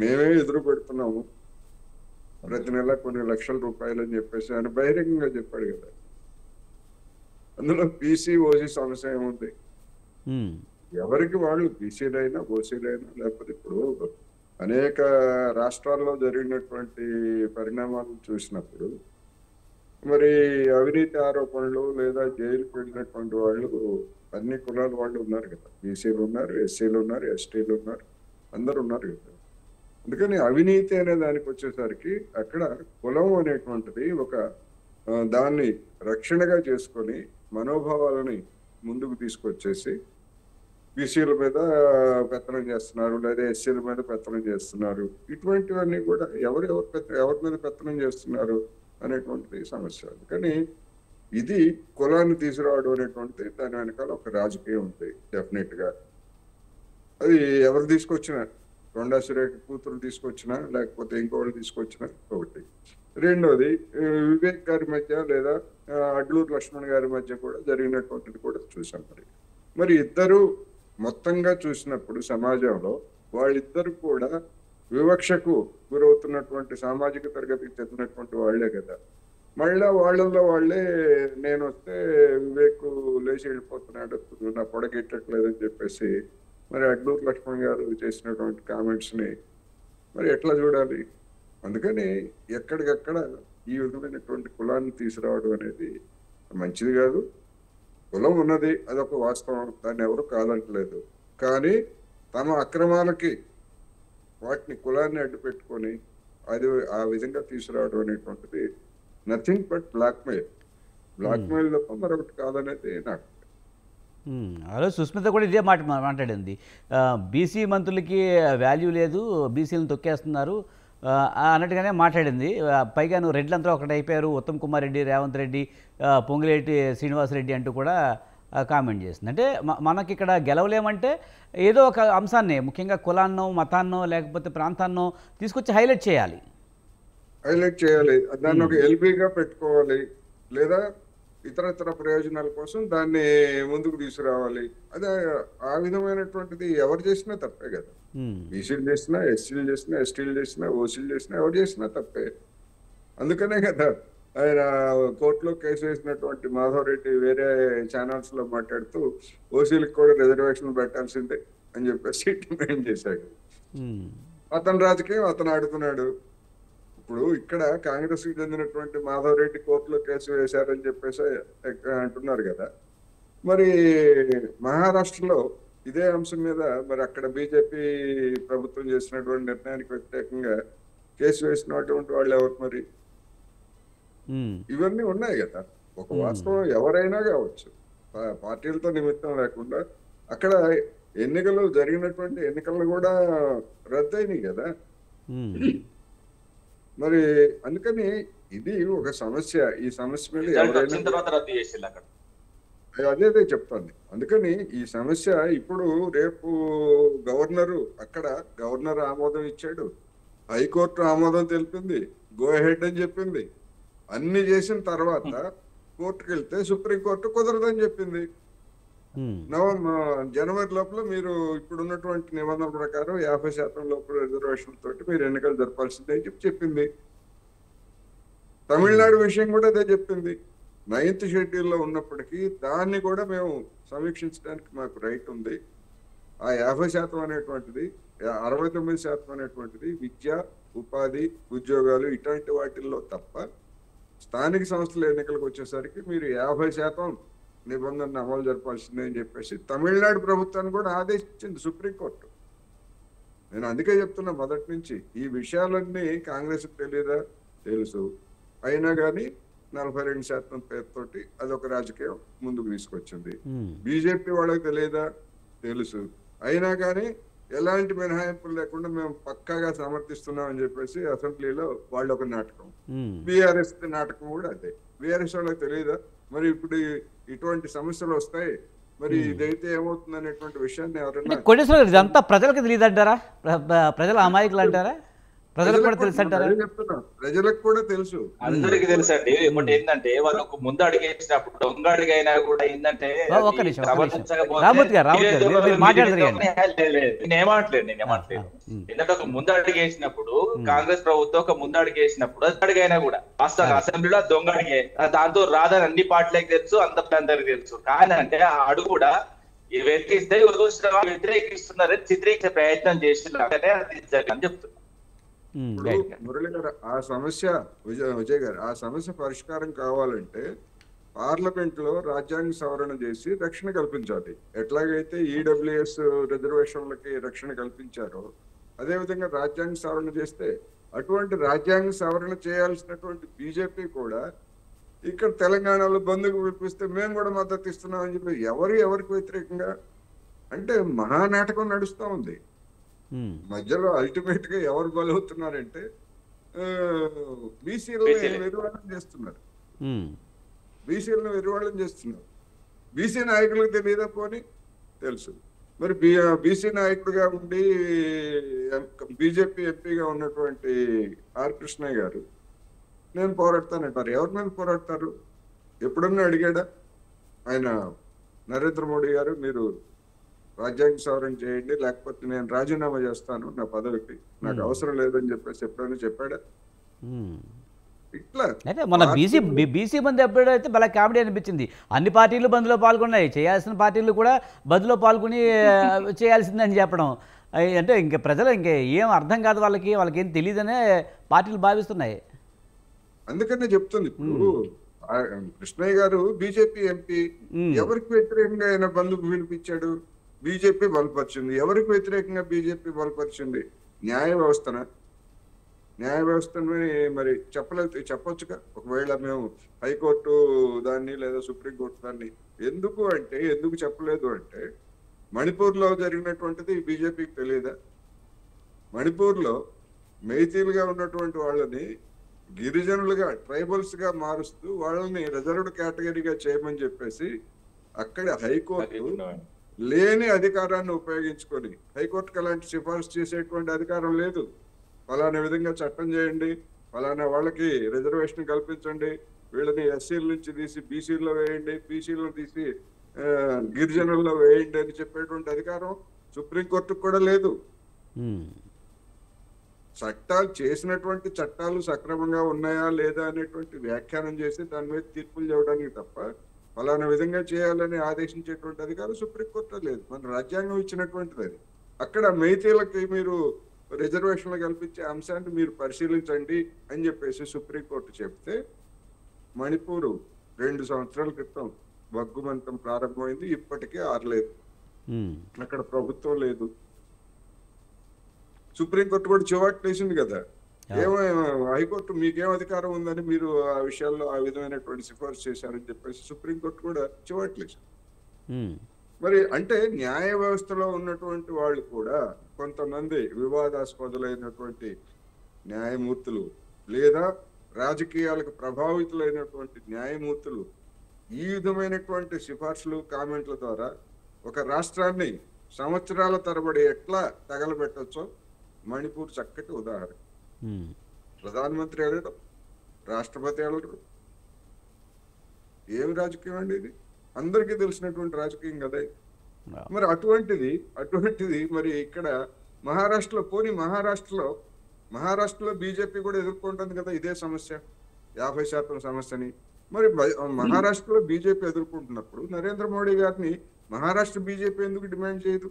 మేమే ఎదురు పెడుతున్నాము ప్రతి నెల కొన్ని లక్షల రూపాయలు అని చెప్పేసి ఆయన బహిరంగంగా చెప్పాడు కదా. అందులో బీసీ ఓసీ సమస్య ఏముంది? ఎవరికి వాళ్ళు బీసీలైనా ఓసీలైనా లేకపోతే ఇప్పుడు అనేక రాష్ట్రాల్లో జరిగినటువంటి పరిణామాలను చూసినప్పుడు మరి అవినీతి ఆరోపణలు లేదా జైలుకు వెళ్ళినటువంటి వాళ్ళు అన్ని కులాల వాళ్ళు ఉన్నారు కదా. బీసీలు ఉన్నారు, ఎస్సీలు ఉన్నారు, ఎస్టీలు ఉన్నారు, అందరు ఉన్నారు కదా. అందుకని అవినీతి అనే దానికి వచ్చేసరికి అక్కడ కులం అనేటువంటిది ఒక దాన్ని రక్షణగా చేసుకొని మనోభావాలని ముందుకు తీసుకొచ్చేసి బీసీల మీద పెత్తనం చేస్తున్నారు లేదా ఎస్సీల మీద పెత్తనం చేస్తున్నారు. ఇటువంటివన్నీ కూడా ఎవరి మీద పెత్తనం చేస్తున్నారు అనేటువంటిది సమస్య. కానీ ఇది కులాన్ని తీసుకురావడం అనేటువంటిది దాని వెనకాల ఒక రాజకీయం ఉంది డెఫినెట్ గా. అది ఎవరు తీసుకొచ్చినా, కొండా సురేఖ కూతురు తీసుకొచ్చినా లేకపోతే ఇంకోళ్ళు తీసుకొచ్చినా ఒకటి. రెండోది వివేక్ గారి మధ్య లేదా అడ్లూరు లక్ష్మణ్ గారి మధ్య కూడా జరిగినటువంటిది కూడా చూసాం. మరి ఇద్దరు మొత్తంగా చూసినప్పుడు సమాజంలో వాళ్ళిద్దరు కూడా వివక్షకు గురవుతున్నటువంటి సామాజిక తరగతికి చెందినటువంటి వాళ్లే కదా. మళ్ళా వాళ్ళల్లో వాళ్ళే నేను వస్తే వివేక్ లేచి వెళ్ళిపోతున్నాడు, నా పొడగెట్టట్లేదని చెప్పేసి మరి అడ్లూరు లక్ష్మణ్ గారు చేసినటువంటి కామెంట్స్ ని మరి ఎట్లా చూడాలి? అందుకని ఎక్కడికక్కడ ఈ విధమైనటువంటి కులాన్ని తీసుకురావడం అనేది మంచిది కాదు. కులం ఉన్నది, అదొక వాస్తవం, దాన్ని ఎవరు కాదంటలేదు. కానీ తమ అక్రమాలకి వాటిని కులాన్ని అడ్డు పెట్టుకొని అది ఆ విధంగా తీసుకురావడం అనేటువంటిది నథింగ్ బట్ బ్లాక్మెయిల్ తప్ప మరొకటి కాదనేది నాకు. అలా సుస్మిత కూడా ఇదే మాట మాట్లాడింది. బీసీ మంత్రులకి వాల్యూ లేదు, బీసీలను తొక్కేస్తున్నారు అన్నట్టుగానే మాట్లాడింది. పైగా నువ్వు రెడ్లంతా ఒకటి అయిపోయారు, ఉత్తమ్ కుమార్ రెడ్డి, రేవంత్ రెడ్డి, పొంగులేటి శ్రీనివాసరెడ్డి అంటూ కూడా కామెంట్ చేసింది. అంటే మనకి ఇక్కడ గెలవలేమంటే ఏదో ఒక అంశాన్ని, ముఖ్యంగా కులాన్నో మతాన్నో లేకపోతే ప్రాంతాన్నో తీసుకొచ్చి హైలైట్ చేయాలి, దాన్ని ఒక ఎల్బీగా పెట్టుకోవాలి, లేదా ఇతర ప్రయోజనాల కోసం దాన్ని ముందుకు తీసుకురావాలి. అదే ఆ విధమైనటువంటిది ఎవరు చేసినా తప్పే కదా. బీసీలు చేసినా, ఎస్సీలు చేసినా, ఎస్టీలు చేసినా, ఓసీలు చేసినా, ఎవరు చేసినా తప్పే. అందుకనే కదా ఆయన కోర్టులో కేసు వేసినటువంటి మాధవ్ రెడ్డి వేరే ఛానల్స్ లో మాట్లాడుతూ ఓసీలకు కూడా రిజర్వేషన్లు పెట్టాల్సిందే అని చెప్పేసి డిమాండ్ చేశాడు. అతని రాజకీయం అతను ఆడుతున్నాడు. ఇప్పుడు ఇక్కడ కాంగ్రెస్ కి చెందినటువంటి మాధవ్ రెడ్డి కోర్టులో కేసు వేశారని చెప్పేసి అంటున్నారు కదా. మరి మహారాష్ట్రలో ఇదే అంశం మీద మరి అక్కడ బీజేపీ ప్రభుత్వం చేసినటువంటి నిర్ణయానికి వ్యతిరేకంగా కేసు వేసినటువంటి వాళ్ళు ఎవరు మరి? ఇవన్నీ ఉన్నాయి కదా. ఒక వాస్తవం ఎవరైనా కావచ్చు, పార్టీలతో నిమిత్తం లేకుండా. అక్కడ ఎన్నికలు జరిగినటువంటి ఎన్నికలు కూడా రద్దయినాయి కదా. మరి అందుకని ఇది ఒక సమస్య. ఈ సమస్య మీద ఎవరైనా అదే చెప్తాను. అందుకని ఈ సమస్య ఇప్పుడు రేపు గవర్నర్ ఆమోదం ఇచ్చాడు, హైకోర్టు ఆమోదం తెలిపింది, గో హెడ్ అని చెప్పింది. అన్ని చేసిన తర్వాత కోర్టుకు వెళ్తే సుప్రీంకోర్టు కుదరదని చెప్పింది. జనవరి లోపల మీరు ఇప్పుడున్నటువంటి నిబంధనల ప్రకారం 50% లోపల రిజర్వేషన్ తోటి మీరు ఎన్నికలు జరపాల్సిందే అని చెప్పింది. తమిళనాడు విషయం కూడా అదే చెప్పింది. 9th షెడ్యూల్లో ఉన్నప్పటికీ దాన్ని కూడా మేము సమీక్షించడానికి మాకు రైట్ ఉంది. ఆ 50% అనేటువంటిది, 69% అనేటువంటిది విద్య, ఉపాధి, ఉద్యోగాలు ఇటువంటి వాటిల్లో తప్ప స్థానిక సంస్థల ఎన్నికలకు వచ్చేసరికి మీరు 50% నిబంధనను అమలు జరపాల్సిందే అని చెప్పేసి తమిళనాడు ప్రభుత్వాన్ని కూడా ఆదేశించింది సుప్రీంకోర్టు. నేను అందుకే చెప్తున్నా మొదటి నుంచి ఈ విషయాలన్నీ కాంగ్రెస్ తెలియదా? తెలుసు. అయినా కానీ 42% పేరుతోటి అదొక రాజకీయం ముందుకు తీసుకొచ్చింది. బీజేపీ వాళ్ళకి తెలియదా? తెలుసు. అయినా కానీ ఎలాంటి మినహాయింపులు లేకుండా మేము పక్కాగా సమర్థిస్తున్నాం అని చెప్పేసి అసెంబ్లీలో వాళ్ళు ఒక నాటకం, బీఆర్ఎస్ నాటకం కూడా అదే. బీఆర్ఎస్ వాళ్ళకి తెలియదా? మరి ఇప్పుడు ఇటువంటి సమస్యలు వస్తాయి, మరి ఇదైతే ఏమవుతుంది అనేటువంటి విషయాన్ని ఎవరైనా ఇదంతా ప్రజలకు తెలియదు అంటారా? ప్రజల అమాయకులు అంటారా? ప్రజలకు కూడా తెలుసు అంటారా? ప్రజలకు కూడా తెలుసు, అందరికి తెలుసు అండి. ఒకటి ఏంటంటే వాళ్ళకు ముందు అడిగేసినప్పుడు దొంగ అడిగైనా కూడా ఏంటంటే నేనేమాట్లేదు ఎందుకంటే ఒక ముందు అడిగేసినప్పుడు కాంగ్రెస్ ప్రభుత్వం ఒక ముందు అడిగేసినప్పుడు అడిగైనా కూడా వాస్తవంగా అసెంబ్లీలో దొంగ అడిగే దాంతో రాదని అన్ని పార్టీలకు తెలుసు, అందరికి తెలుసు. కానీ అంటే ఆ అడుగు కూడా వ్యతిరేకిస్తున్నారని చిత్రీకరించే ప్రయత్నం చేస్తున్నారు అని చెప్తున్నారు. మురళి గారు, ఆ సమస్య విజయ్ గారు, ఆ సమస్య పరిష్కారం కావాలంటే పార్లమెంట్ లో రాజ్యాంగ సవరణ చేసి రక్షణ కల్పించాలి. ఎట్లాగైతే ఈడబ్ల్యూఎస్ రిజర్వేషన్లకి రక్షణ కల్పించారో అదే విధంగా రాజ్యాంగ సవరణ చేస్తే, అటువంటి రాజ్యాంగ సవరణ చేయాల్సినటువంటి బీజేపీ కూడా ఇక్కడ తెలంగాణలో బంధుకు పిలిపిస్తే మేము కూడా మద్దతు ఇస్తున్నాం అని చెప్పి ఎవరికి వ్యతిరేకంగా అంటే మహానాటకం నడుస్తూ ఉంది. మధ్యలో అల్టిమేట్ గా ఎవరు బలవుతున్నారంటే బీసీలను నిర్వహణ చేస్తున్నారు. బీసీ నాయకులకు తెలియదా? పోనీ తెలుసు. మరి బీసీ నాయకుడిగా ఉండి బీజేపీ ఎంపీగా ఉన్నటువంటి ఆర్ కృష్ణయ్య గారు నేను పోరాడతానంటారు. ఎవరి మీద పోరాడతారు? ఎప్పుడన్నా అడిగాడా ఆయన? నరేంద్ర మోడీ గారు మీరు రాజ్యాంగ సవరణ చేయండి, లేకపోతే నేను రాజీనామా చేస్తాను నా పదవికి, నాకు అవసరం లేదని చెప్పేసి ఎప్పుడైనా చెప్పాడా? ఇట్లా అయితే మన బీసీ బంద్ ఎప్పుడైతే భలే కామెడీ అనిపించింది. అన్ని పార్టీలు బంద్లో పాల్గొన్నాయి, చేయాల్సిన పార్టీలు కూడా బంద్లో పాల్గొని చేయాల్సిందని చెప్పడం అంటే ఇంకా ప్రజలు ఏం అర్థం కాదు, వాళ్ళకి ఏం తెలియదనే పార్టీలు భావిస్తున్నాయి. అందుకనే చెప్తుంది ఇప్పుడు ఆ, కృష్ణయ్య గారు బీజేపీ ఎంపీ, ఎవరికి వ్యతిరేకంగా ఆయన బంధుకు పిలిపించాడు? బీజేపీ బలపరిచింది. ఎవరికి వ్యతిరేకంగా బీజేపీ బలపరిచింది? న్యాయ వ్యవస్థన. న్యాయ వ్యవస్థని మరి చెప్పొచ్చుగా. ఒకవేళ మేము హైకోర్టు దాన్ని లేదా సుప్రీంకోర్టు దాన్ని ఎందుకు చెప్పలేదు అంటే, మణిపూర్ లో జరిగినటువంటిది బీజేపీకి తెలియదా? మణిపూర్ లో మైతీలుగా ఉన్నటువంటి వాళ్ళని గిరిజనులుగా, ట్రైబల్స్ గా మారుస్తూ వాళ్ళని రిజర్వ్డ్ కేటగిరీగా చేయమని చెప్పేసి అక్కడ హైకోర్టు లేని అధికారాన్ని ఉపయోగించుకొని, హైకోర్టుకి అలాంటి సిఫార్సు చేసేటువంటి అధికారం లేదు. ఫలానా విధంగా చట్టం చేయండి, ఫలానా వాళ్ళకి రిజర్వేషన్ కల్పించండి, వీళ్ళని ఎస్సీల నుంచి తీసి బీసీల్లో వేయండి, బీసీలను తీసి గిరిజనుల్లో వేయండి అని చెప్పేటువంటి అధికారం సుప్రీంకోర్టుకు కూడా లేదు. చట్టాలు చేసినటువంటి చట్టాలు సక్రమంగా ఉన్నాయా లేదా అనేటువంటి వ్యాఖ్యానం చేసి దాని మీద తీర్పులు చెప్పడానికి తప్ప ఫలానా విధంగా చేయాలని ఆదేశించేటువంటి అధికారం సుప్రీంకోర్టు లేదు. మన రాజ్యాంగం ఇచ్చినటువంటిది అది. అక్కడ మైతీలకి మీరు రిజర్వేషన్లు కల్పించే అంశాన్ని మీరు పరిశీలించండి అని చెప్పేసి సుప్రీంకోర్టు చెప్తే, మణిపూర్ 2 సంవత్సరాల క్రితం వగ్గుమంతం ప్రారంభమైంది, ఇప్పటికే ఆరలేదు. అక్కడ ప్రభుత్వం లేదు. సుప్రీంకోర్టు కూడా చివాట్లు వేసింది కదా. హైకోర్టు మీకేం అధికారం ఉందని మీరు ఆ విషయాల్లో ఆ విధమైనటువంటి సిఫార్సు చేశారని చెప్పేసి సుప్రీంకోర్టు కూడా చివాట్లు వేసింది. మరి అంటే న్యాయ వ్యవస్థలో ఉన్నటువంటి వాళ్ళు కూడా కొంతమంది వివాదాస్పదులైనటువంటి న్యాయమూర్తులు లేదా రాజకీయాలకు ప్రభావితులైనటువంటి న్యాయమూర్తులు ఈ విధమైనటువంటి సిఫార్సులు, కామెంట్ల ద్వారా ఒక రాష్ట్రాన్ని సంవత్సరాల తరబడి ఎట్లా తగలబెట్టచ్చో మణిపూర్ చక్కటి ఉదాహరణ. ప్రధానమంత్రి వెళ్ళడం, రాష్ట్రపతి వెళ్ళడం, ఏమి రాజకీయం అండి ఇది? అందరికీ తెలిసినటువంటి రాజకీయం కదా. మరి అటువంటిది మరి ఇక్కడ మహారాష్ట్రలో బీజేపీ కూడా ఎదుర్కొంటుంది కదా ఇదే సమస్య, 50% సమస్యని. మరి మహారాష్ట్రలో బీజేపీ ఎదుర్కొంటున్నప్పుడు నరేంద్ర మోడీ గారిని మహారాష్ట్ర బీజేపీ ఎందుకు డిమాండ్ చేయదు?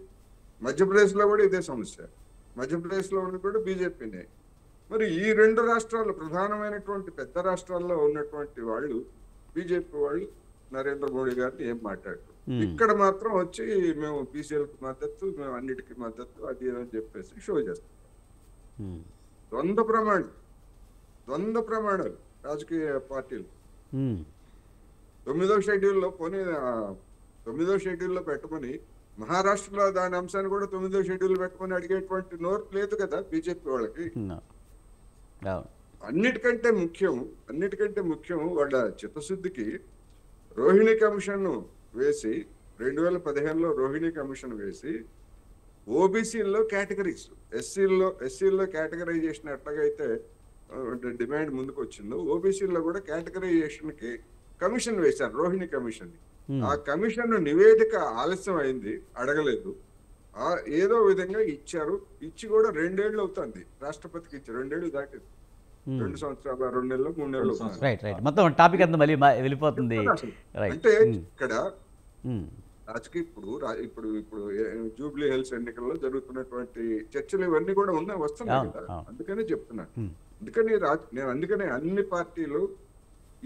మధ్యప్రదేశ్ లో కూడా ఇదే సమస్య, మధ్యప్రదేశ్ లో ఉన్న కూడా బీజేపీనే. మరి ఈ 2 రాష్ట్రాలు ప్రధానమైనటువంటి పెద్ద రాష్ట్రాల్లో ఉన్నటువంటి వాళ్ళు, బీజేపీ వాళ్ళు నరేంద్ర మోడీ గారిని ఏం మాట్లాడారు? ఇక్కడ మాత్రం వచ్చి మేము బీసీఎల్కి మద్దతు, మేము అన్నిటికీ మద్దతు, అది అని చెప్పేసి షో చేస్తాం. ద్వంద్వ ప్రమాణాలు రాజకీయ పార్టీలు. 9వ షెడ్యూల్లో పెట్టమని, మహారాష్ట్రలో దాని అంశాన్ని కూడా 9వ షెడ్యూల్ పెట్టమని అడిగేటువంటి నోరు లేదు కదా బీజేపీ వాళ్ళకి. అన్నిటికంటే ముఖ్యం వాళ్ళ చిత్తశుద్ధికి రోహిణి కమిషన్ వేసి, 2015లో రోహిణి కమిషన్ వేసి ఓబీసీల్లో కేటగిరీస్, ఎస్సీల్లో కేటగరైజేషన్ ఎట్లాగైతే డిమాండ్ ముందుకు వచ్చిందో, ఓబీసీల్లో కూడా కేటగరైజేషన్ కి కమిషన్ వేశారు, రోహిణి కమిషన్. ఆ కమిషన్ నివేదిక ఆలస్యం అయింది, అడగలేదు. ఏదో విధంగా ఇచ్చారు. ఇచ్చి కూడా 2 ఏళ్ళు అవుతుంది, రాష్ట్రపతికి ఇచ్చి 2 ఏళ్ళు దాటింది. 2 సంవత్సరాల 2 నెలలు 3 నెలలు మొత్తం టాపిక్ అంతా మళ్ళీ వెళ్ళిపోతుంది. అంటే ఇక్కడ రాజకీయ ఇప్పుడు జూబ్లీ హిల్స్ ఎన్నికల్లో జరుగుతున్నటువంటి చర్చలు ఇవన్నీ కూడా వస్తున్నాయి కదా. అందుకనే చెప్తున్నా. అందుకనే అన్ని పార్టీలు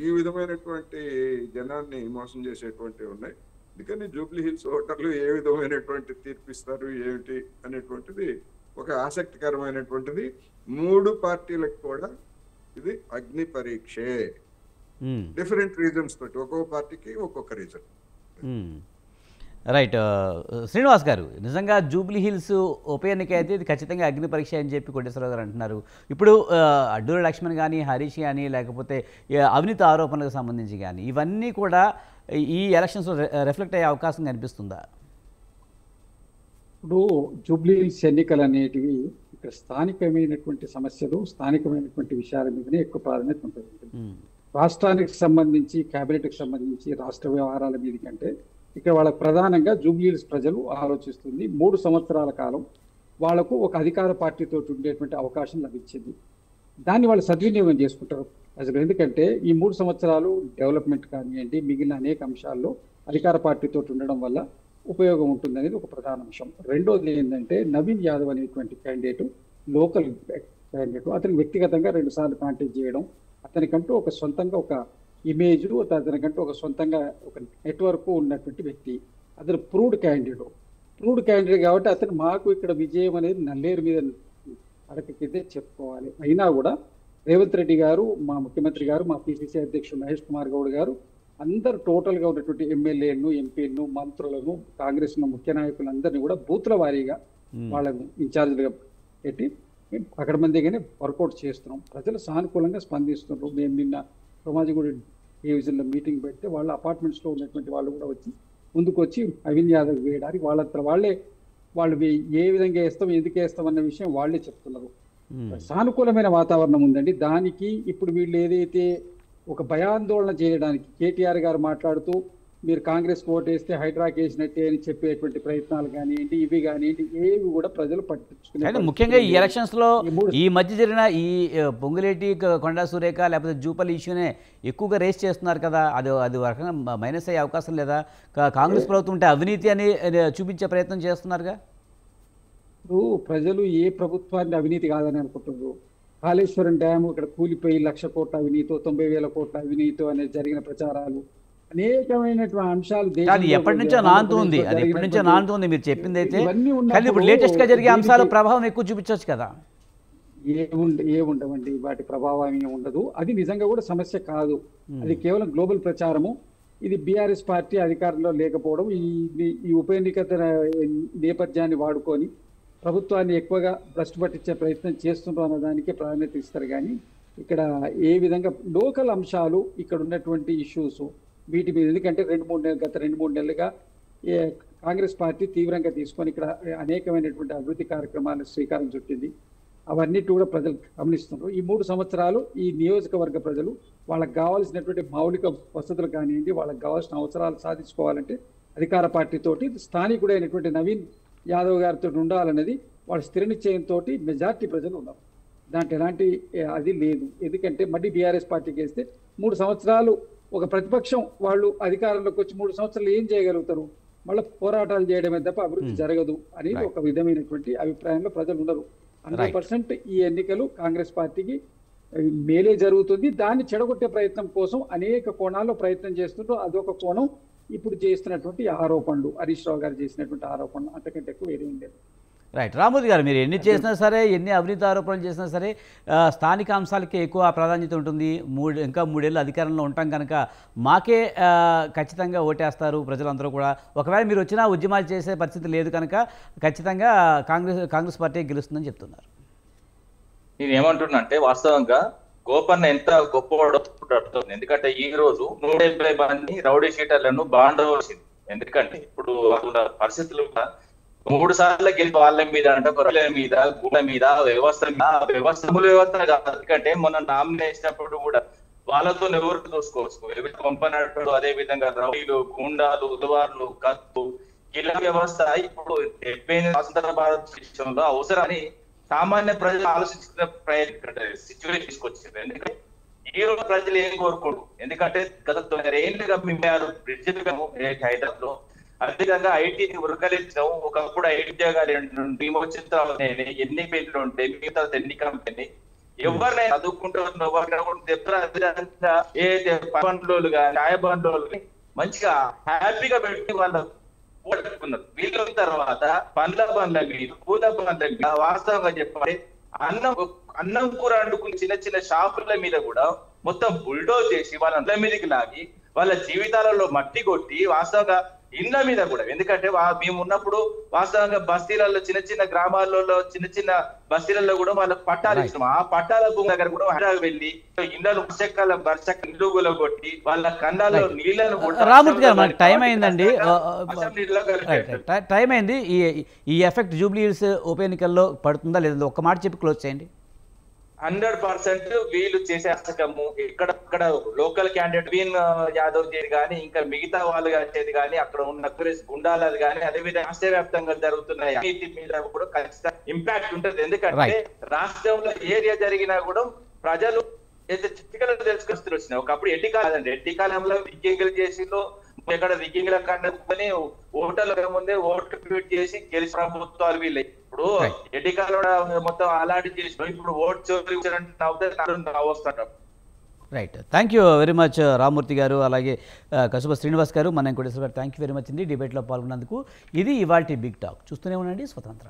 ఈ విధమైనటువంటి జనాన్ని మోసం చేసేటువంటివి ఉన్నాయి. అందుకని జూబ్లీ హిల్స్ ఓటర్లు ఏ విధమైనటువంటి తీర్పిస్తారు ఏమిటి అనేటువంటిది ఒక ఆసక్తికరమైనటువంటిది. 3 పార్టీలకు కూడా ఇది అగ్ని పరీక్షే. డిఫరెంట్ రీజన్స్ తోటి, ఒక్కొక్క పార్టీకి ఒక్కొక్క రీజన్. రైట్. శ్రీనివాస్ గారు, నిజంగా జూబ్లీ హిల్స్ ఉప ఎన్నిక అయితే ఇది ఖచ్చితంగా అగ్ని పరీక్ష అని చెప్పి కోటేశ్వరరావు గారు అంటున్నారు. ఇప్పుడు అడ్డూరి లక్ష్మణ్ కానీ, హరీష్ కానీ, లేకపోతే అవినీతి ఆరోపణలకు సంబంధించి కానీ, ఇవన్నీ కూడా ఈ ఎలక్షన్స్లో రిఫ్లెక్ట్ అయ్యే అవకాశం కనిపిస్తుందా? ఇప్పుడు జూబ్లీ హిల్స్ ఎన్నికలు అనేటివి ఇక్కడ స్థానికమైనటువంటి సమస్యలు, స్థానికమైనటువంటి విషయాల మీదనే ఎక్కువ ప్రాధాన్యత ఉంటుంది. రాష్ట్రానికి సంబంధించి, క్యాబినెట్కి సంబంధించి, రాష్ట్ర వ్యవహారాల మీద కంటే ఇక్కడ వాళ్ళకు ప్రధానంగా జూబ్లీ హిల్స్ ప్రజలు ఆలోచిస్తుంది 3 సంవత్సరాల కాలం వాళ్లకు ఒక అధికార పార్టీతో ఉండేటువంటి అవకాశం లభించింది. దాన్ని వాళ్ళు సద్వినియోగం చేసుకుంటారు ప్రజలు. ఎందుకంటే ఈ 3 సంవత్సరాలు డెవలప్మెంట్ కానివ్వండి, మిగిలిన అనేక అంశాల్లో అధికార పార్టీతో ఉండడం వల్ల ఉపయోగం ఉంటుంది అనేది ఒక ప్రధాన అంశం. రెండోది ఏంటంటే, నవీన్ యాదవ్ అనేటువంటి క్యాండిడేట్, లోకల్ క్యాండిడేట్, అతను వ్యక్తిగతంగా 2 సార్లు కాంటెస్ట్ చేయడం, అతనికంటూ ఒక సొంతంగా ఒక ఇమేజ్, అతనికంటూ ఒక సొంతంగా ఒక నెట్వర్క్ ఉన్నటువంటి వ్యక్తి. అతను ప్రూవ్డ్ క్యాండిడేట్ కాబట్టి అతను మాకు ఇక్కడ విజయం అనేది నల్లేరు మీద అడకకిదే చెప్పుకోవాలి. అయినా కూడా రేవంత్ రెడ్డి గారు, మా ముఖ్యమంత్రి గారు, మా పిసిసి అధ్యక్షుడు మహేష్ కుమార్ గౌడ్ గారు అందరు టోటల్ గా ఉన్నటువంటి ఎమ్మెల్యేలను, ఎంపీలను, మంత్రులను, కాంగ్రెస్ ముఖ్య నాయకులందరినీ కూడా బూత్ల వారీగా వాళ్ళను ఇన్ఛార్జ్లుగా పెట్టి అక్కడ మందిగానే వర్కౌట్ చేస్తున్నాం. ప్రజలు సానుకూలంగా స్పందిస్తున్నారు. మేము నిన్న సోమాజిగూడ డివిజన్లో మీటింగ్ పెడితే వాళ్ళ అపార్ట్మెంట్స్ లో ఉన్నటువంటి వాళ్ళు కూడా వచ్చి ముందుకు వచ్చి అవిన్ యాదవ్ వేయడానికి వాళ్ళు ఏ విధంగా వేస్తాం, ఎందుకు వేస్తాం అన్న విషయం వాళ్ళే చెప్తున్నారు. సానుకూలమైన వాతావరణం ఉందండి. దానికి ఇప్పుడు వీళ్ళు ఏదైతే ఒక భయాందోళన చేయడానికి కేటీఆర్ గారు మాట్లాడుతూ మీరు కాంగ్రెస్ ఓటు వేస్తే హైడ్రాక్ వేసినట్టే అని చెప్పేటువంటి ప్రయత్నాలు కానివ్వండి, ఇవి కానివ్వండి, ఏవి కూడా ప్రజలు పట్టించుకునే. ముఖ్యంగా ఈ ఎలక్షన్స్ లో ఈ మధ్య జరిగిన ఈ పొంగులేటి కొండా సురేఖ లేకపోతే జూపల్ ఇష్యూనే ఎక్కువగా రేస్ చేస్తున్నారు కదా, అది రకంగా మైనస్ అయ్యే అవకాశం లేదా? కాంగ్రెస్ ప్రభుత్వం ఉంటే అవినీతి అని చూపించే ప్రయత్నం చేస్తున్నారుగా. ఇప్పుడు ప్రజలు ఏ ప్రభుత్వాన్ని అవినీతి కాదని అనుకుంటున్నారు. కాళేశ్వరం డ్యామ్ ఇక్కడ కూలిపోయి 1,00,000 కోట్ల అవినీతో, 90,000 కోట్ల అవినీతో అనేది జరిగిన ప్రచారాలు, అనేకమైనటువంటి అంశాలు ఎప్పటి నుంచో నానుతుంది. అది ఎప్పటి నుంచో నానుతుంది మీరు చెప్పింది అయితే. కానీ ఇప్పుడు లేటెస్ట్ గా జరిగే అంశాలు ప్రభావం ఎక్కువ చూపించవచ్చు కదా. ఏముండవండి, వాటి ప్రభావం ఏమి ఉండదు. అది నిజంగా కూడా సమస్య కాదు. అది కేవలం గ్లోబల్ ప్రచారము. ఇది బీఆర్ఎస్ పార్టీ అధికారంలో లేకపోవడం, ఈ ఉప ఎన్నిక నేపథ్యాన్ని వాడుకొని ప్రభుత్వాన్ని ఎక్కువగా భ్రష్టు పట్టించే ప్రయత్నం చేస్తుండ్రు అన్నదానికే ప్రాధాన్యత ఇస్తారు. కానీ ఇక్కడ ఏ విధంగా లోకల్ అంశాలు, ఇక్కడ ఉన్నటువంటి ఇష్యూస్ వీటి మీద, ఎందుకంటే గత 2-3 నెలలుగా కాంగ్రెస్ పార్టీ తీవ్రంగా తీసుకొని ఇక్కడ అనేకమైనటువంటి అభివృద్ధి కార్యక్రమాలు శ్రీకారం చుట్టింది. అవన్నిటి కూడా ప్రజలు గమనిస్తున్నారు. ఈ 3 సంవత్సరాలు ఈ నియోజకవర్గ ప్రజలు వాళ్ళకి కావాల్సినటువంటి మౌలిక వసతులు కానివ్వండి, వాళ్ళకి కావాల్సిన అవసరాలు సాధించుకోవాలంటే అధికార పార్టీతోటి స్థానికుడైనటువంటి నవీన్ యాదవ్ గారితో ఉండాలనేది వాళ్ళ స్థిర నిశ్చయంతో మెజార్టీ ప్రజలు ఉన్నారు. దాంట్లో ఎలాంటి అది లేదు. ఎందుకంటే మళ్ళీ బీఆర్ఎస్ పార్టీకి వేస్తే 3 సంవత్సరాలు ఒక ప్రతిపక్షం వాళ్ళు అధికారంలోకి వచ్చి 3 సంవత్సరాలు ఏం చేయగలుగుతారు? మళ్ళీ పోరాటాలు చేయడమే తప్ప అభివృద్ధి జరగదు అనేది ఒక విధమైనటువంటి అభిప్రాయంలో ప్రజలు ఉన్నారు. 100% ఈ ఎన్నికలు కాంగ్రెస్ పార్టీకి మేలే జరుగుతుంది. దాన్ని చెడగొట్టే ప్రయత్నం కోసం అనేక కోణాల్లో ప్రయత్నం చేస్తుంటారు. అదొక కోణం. ఇప్పుడు చేస్తున్నటువంటి ఆరోపణలు, హరీష్ రావు గారు చేసినటువంటి ఆరోపణలు, అంతకంటే ఎక్కువ వేరేం లేదు. రైట్. రామూర్తి గారు, మీరు ఎన్ని చేసినా సరే, ఎన్ని అవినీతి ఆరోపణలు చేసినా సరే, స్థానిక అంశాలకే ఎక్కువ ప్రాధాన్యత ఉంటుంది. ఇంకా 3 ఏళ్ళు అధికారంలో ఉంటాం కనుక మాకే ఖచ్చితంగా ఓటేస్తారు ప్రజలందరూ కూడా. ఒకవేళ మీరు వచ్చినా ఉద్యమాలు చేసే పరిస్థితి లేదు కనుక ఖచ్చితంగా కాంగ్రెస్ పార్టీ గెలుస్తుందని చెప్తున్నారు. నేను ఏమంటున్నా అంటే, వాస్తవంగా గోపన్న ఎంత గొప్పవాడో అర్థం. ఎందుకంటే ఈ రోజు 170 మంది రౌడీ షీటర్లను బాండవలసింది. ఎందుకంటే ఇప్పుడు పరిస్థితులు 3 సార్లు గెలిపి వాళ్ళ మీద అంటే గొర్రెల మీద, గుళ్ళ మీద, వ్యవస్థ కాదు. ఎందుకంటే మొన్న నామినేషన్ వేసినప్పుడు కూడా వాళ్ళతో ఎవరు చూసుకోవచ్చు. పంపనట్టు, అదే విధంగా రౌడీలు, గుండాలు, ఉదవార్లు, కత్తు, ఇలా వ్యవస్థ ఇప్పుడు 70 స్వతంత్ర భారతదేశంలో అవసరాన్ని సామాన్య ప్రజలు ఆలోచించుకునే సిచ్యువేషన్ తీసుకొచ్చింది. ఎందుకంటే ఈ రోజు ప్రజలు ఏం కోరుకోరు. ఎందుకంటే గత 9 ఏళ్ళుగా మేము బ్రిడ్జ్ హైదరాబాద్ లో, అదేవిధంగా ఐటీని ఉరకలించడం. ఒకప్పుడు ఐటీ ఉద్యోగాలు మేము వచ్చిన తర్వాత ఎన్ని పెళ్లి ఉంటే మిగతా ఎన్ని కంపెనీ ఎవరినైనా చదువుకుంటూ ఏ బండ్లు కానీ ఛాయ బండ్లు మంచిగా హ్యాపీగా పెట్టి వాళ్ళు ఓడుకున్నారు. వీళ్ళు తర్వాత పండ్ల బండ్ల మీద, పూల బండ్ల మీద, వాస్తవంగా చెప్పాలి అన్నం కూర వండుకుని చిన్న చిన్న షాపుల మీద కూడా మొత్తం బుల్డోజ్ చేసి వాళ్ళ అండ్ల మీదకి లాగి వాళ్ళ జీవితాలలో మట్టి కొట్టి, వాస్తవంగా ఇండ్ల మీద కూడా. ఎందుకంటే మేము ఉన్నప్పుడు వాస్తవంగా బస్తీలలో, చిన్న చిన్న గ్రామాలలో, చిన్న చిన్న బస్తీలలో కూడా వాళ్ళకి పట్టాలు ఇచ్చినాం. ఆ పట్టాల భూమి దగ్గర కూడా హైదరాబాద్ వెళ్ళి ఇండ్లను ఇల్లు కొట్టి వాళ్ళ కన్నాల్లో నీళ్లను. రామూర్తి గారు, మనకి టైం అయిందండి. టైం అయింది. ఈ ఎఫెక్ట్ జూబ్లీ హిల్స్ ఉప ఎన్నికల్లో పడుతుందా లేదా? ఒక్క మాట చెప్పి క్లోజ్ చేయండి. 100% వీళ్ళు చేసే అసకము ఇక్కడ లోకల్ క్యాండిడేట్ వీన్ యాదవ్ చేది కానీ, ఇంకా మిగతా వాళ్ళు చేది కానీ, అక్కడ ఉన్న గుండాలది కానీ, అదేవిధంగా రాష్ట్ర వ్యాప్తంగా జరుగుతున్న అవినీతి మీద కూడా ఖచ్చితంగా ఇంపాక్ట్ ఉంటుంది. ఎందుకంటే రాష్ట్రంలో ఏరియా జరిగినా కూడా ప్రజలు అయితే చిటికలు తెలుసుకొస్తూ వచ్చినాయి. ఒకప్పుడు ఎట్టి కాలంలో రిగ్గింగ్లు చేసిలో, ఎక్కడ రిగ్గింగ్ల కనుకొని ఓటర్ల ముందే ఓటు ట్వీట్ చేసి గెలిచి ప్రభుత్వాలు వీళ్ళే. ఇప్పుడు ఎట్టి కాలంలో మొత్తం అలాంటి చేసిన ఇప్పుడు ఓటు చోరీ వస్తుంటాం. Right, thank you very much Ramurthy గారు, అలాగే కసుబ శ్రీనివాస్ గారు, మన వెంకటేశ్వర గారు, థ్యాంక్ యూ వెరీ మచ్ అండి డిబేట్లో పాల్గొన్నందుకు. ఇది ఇవాల్టి బిగ్ టాక్. చూస్తూనే ఉండండి స్వతంత్ర.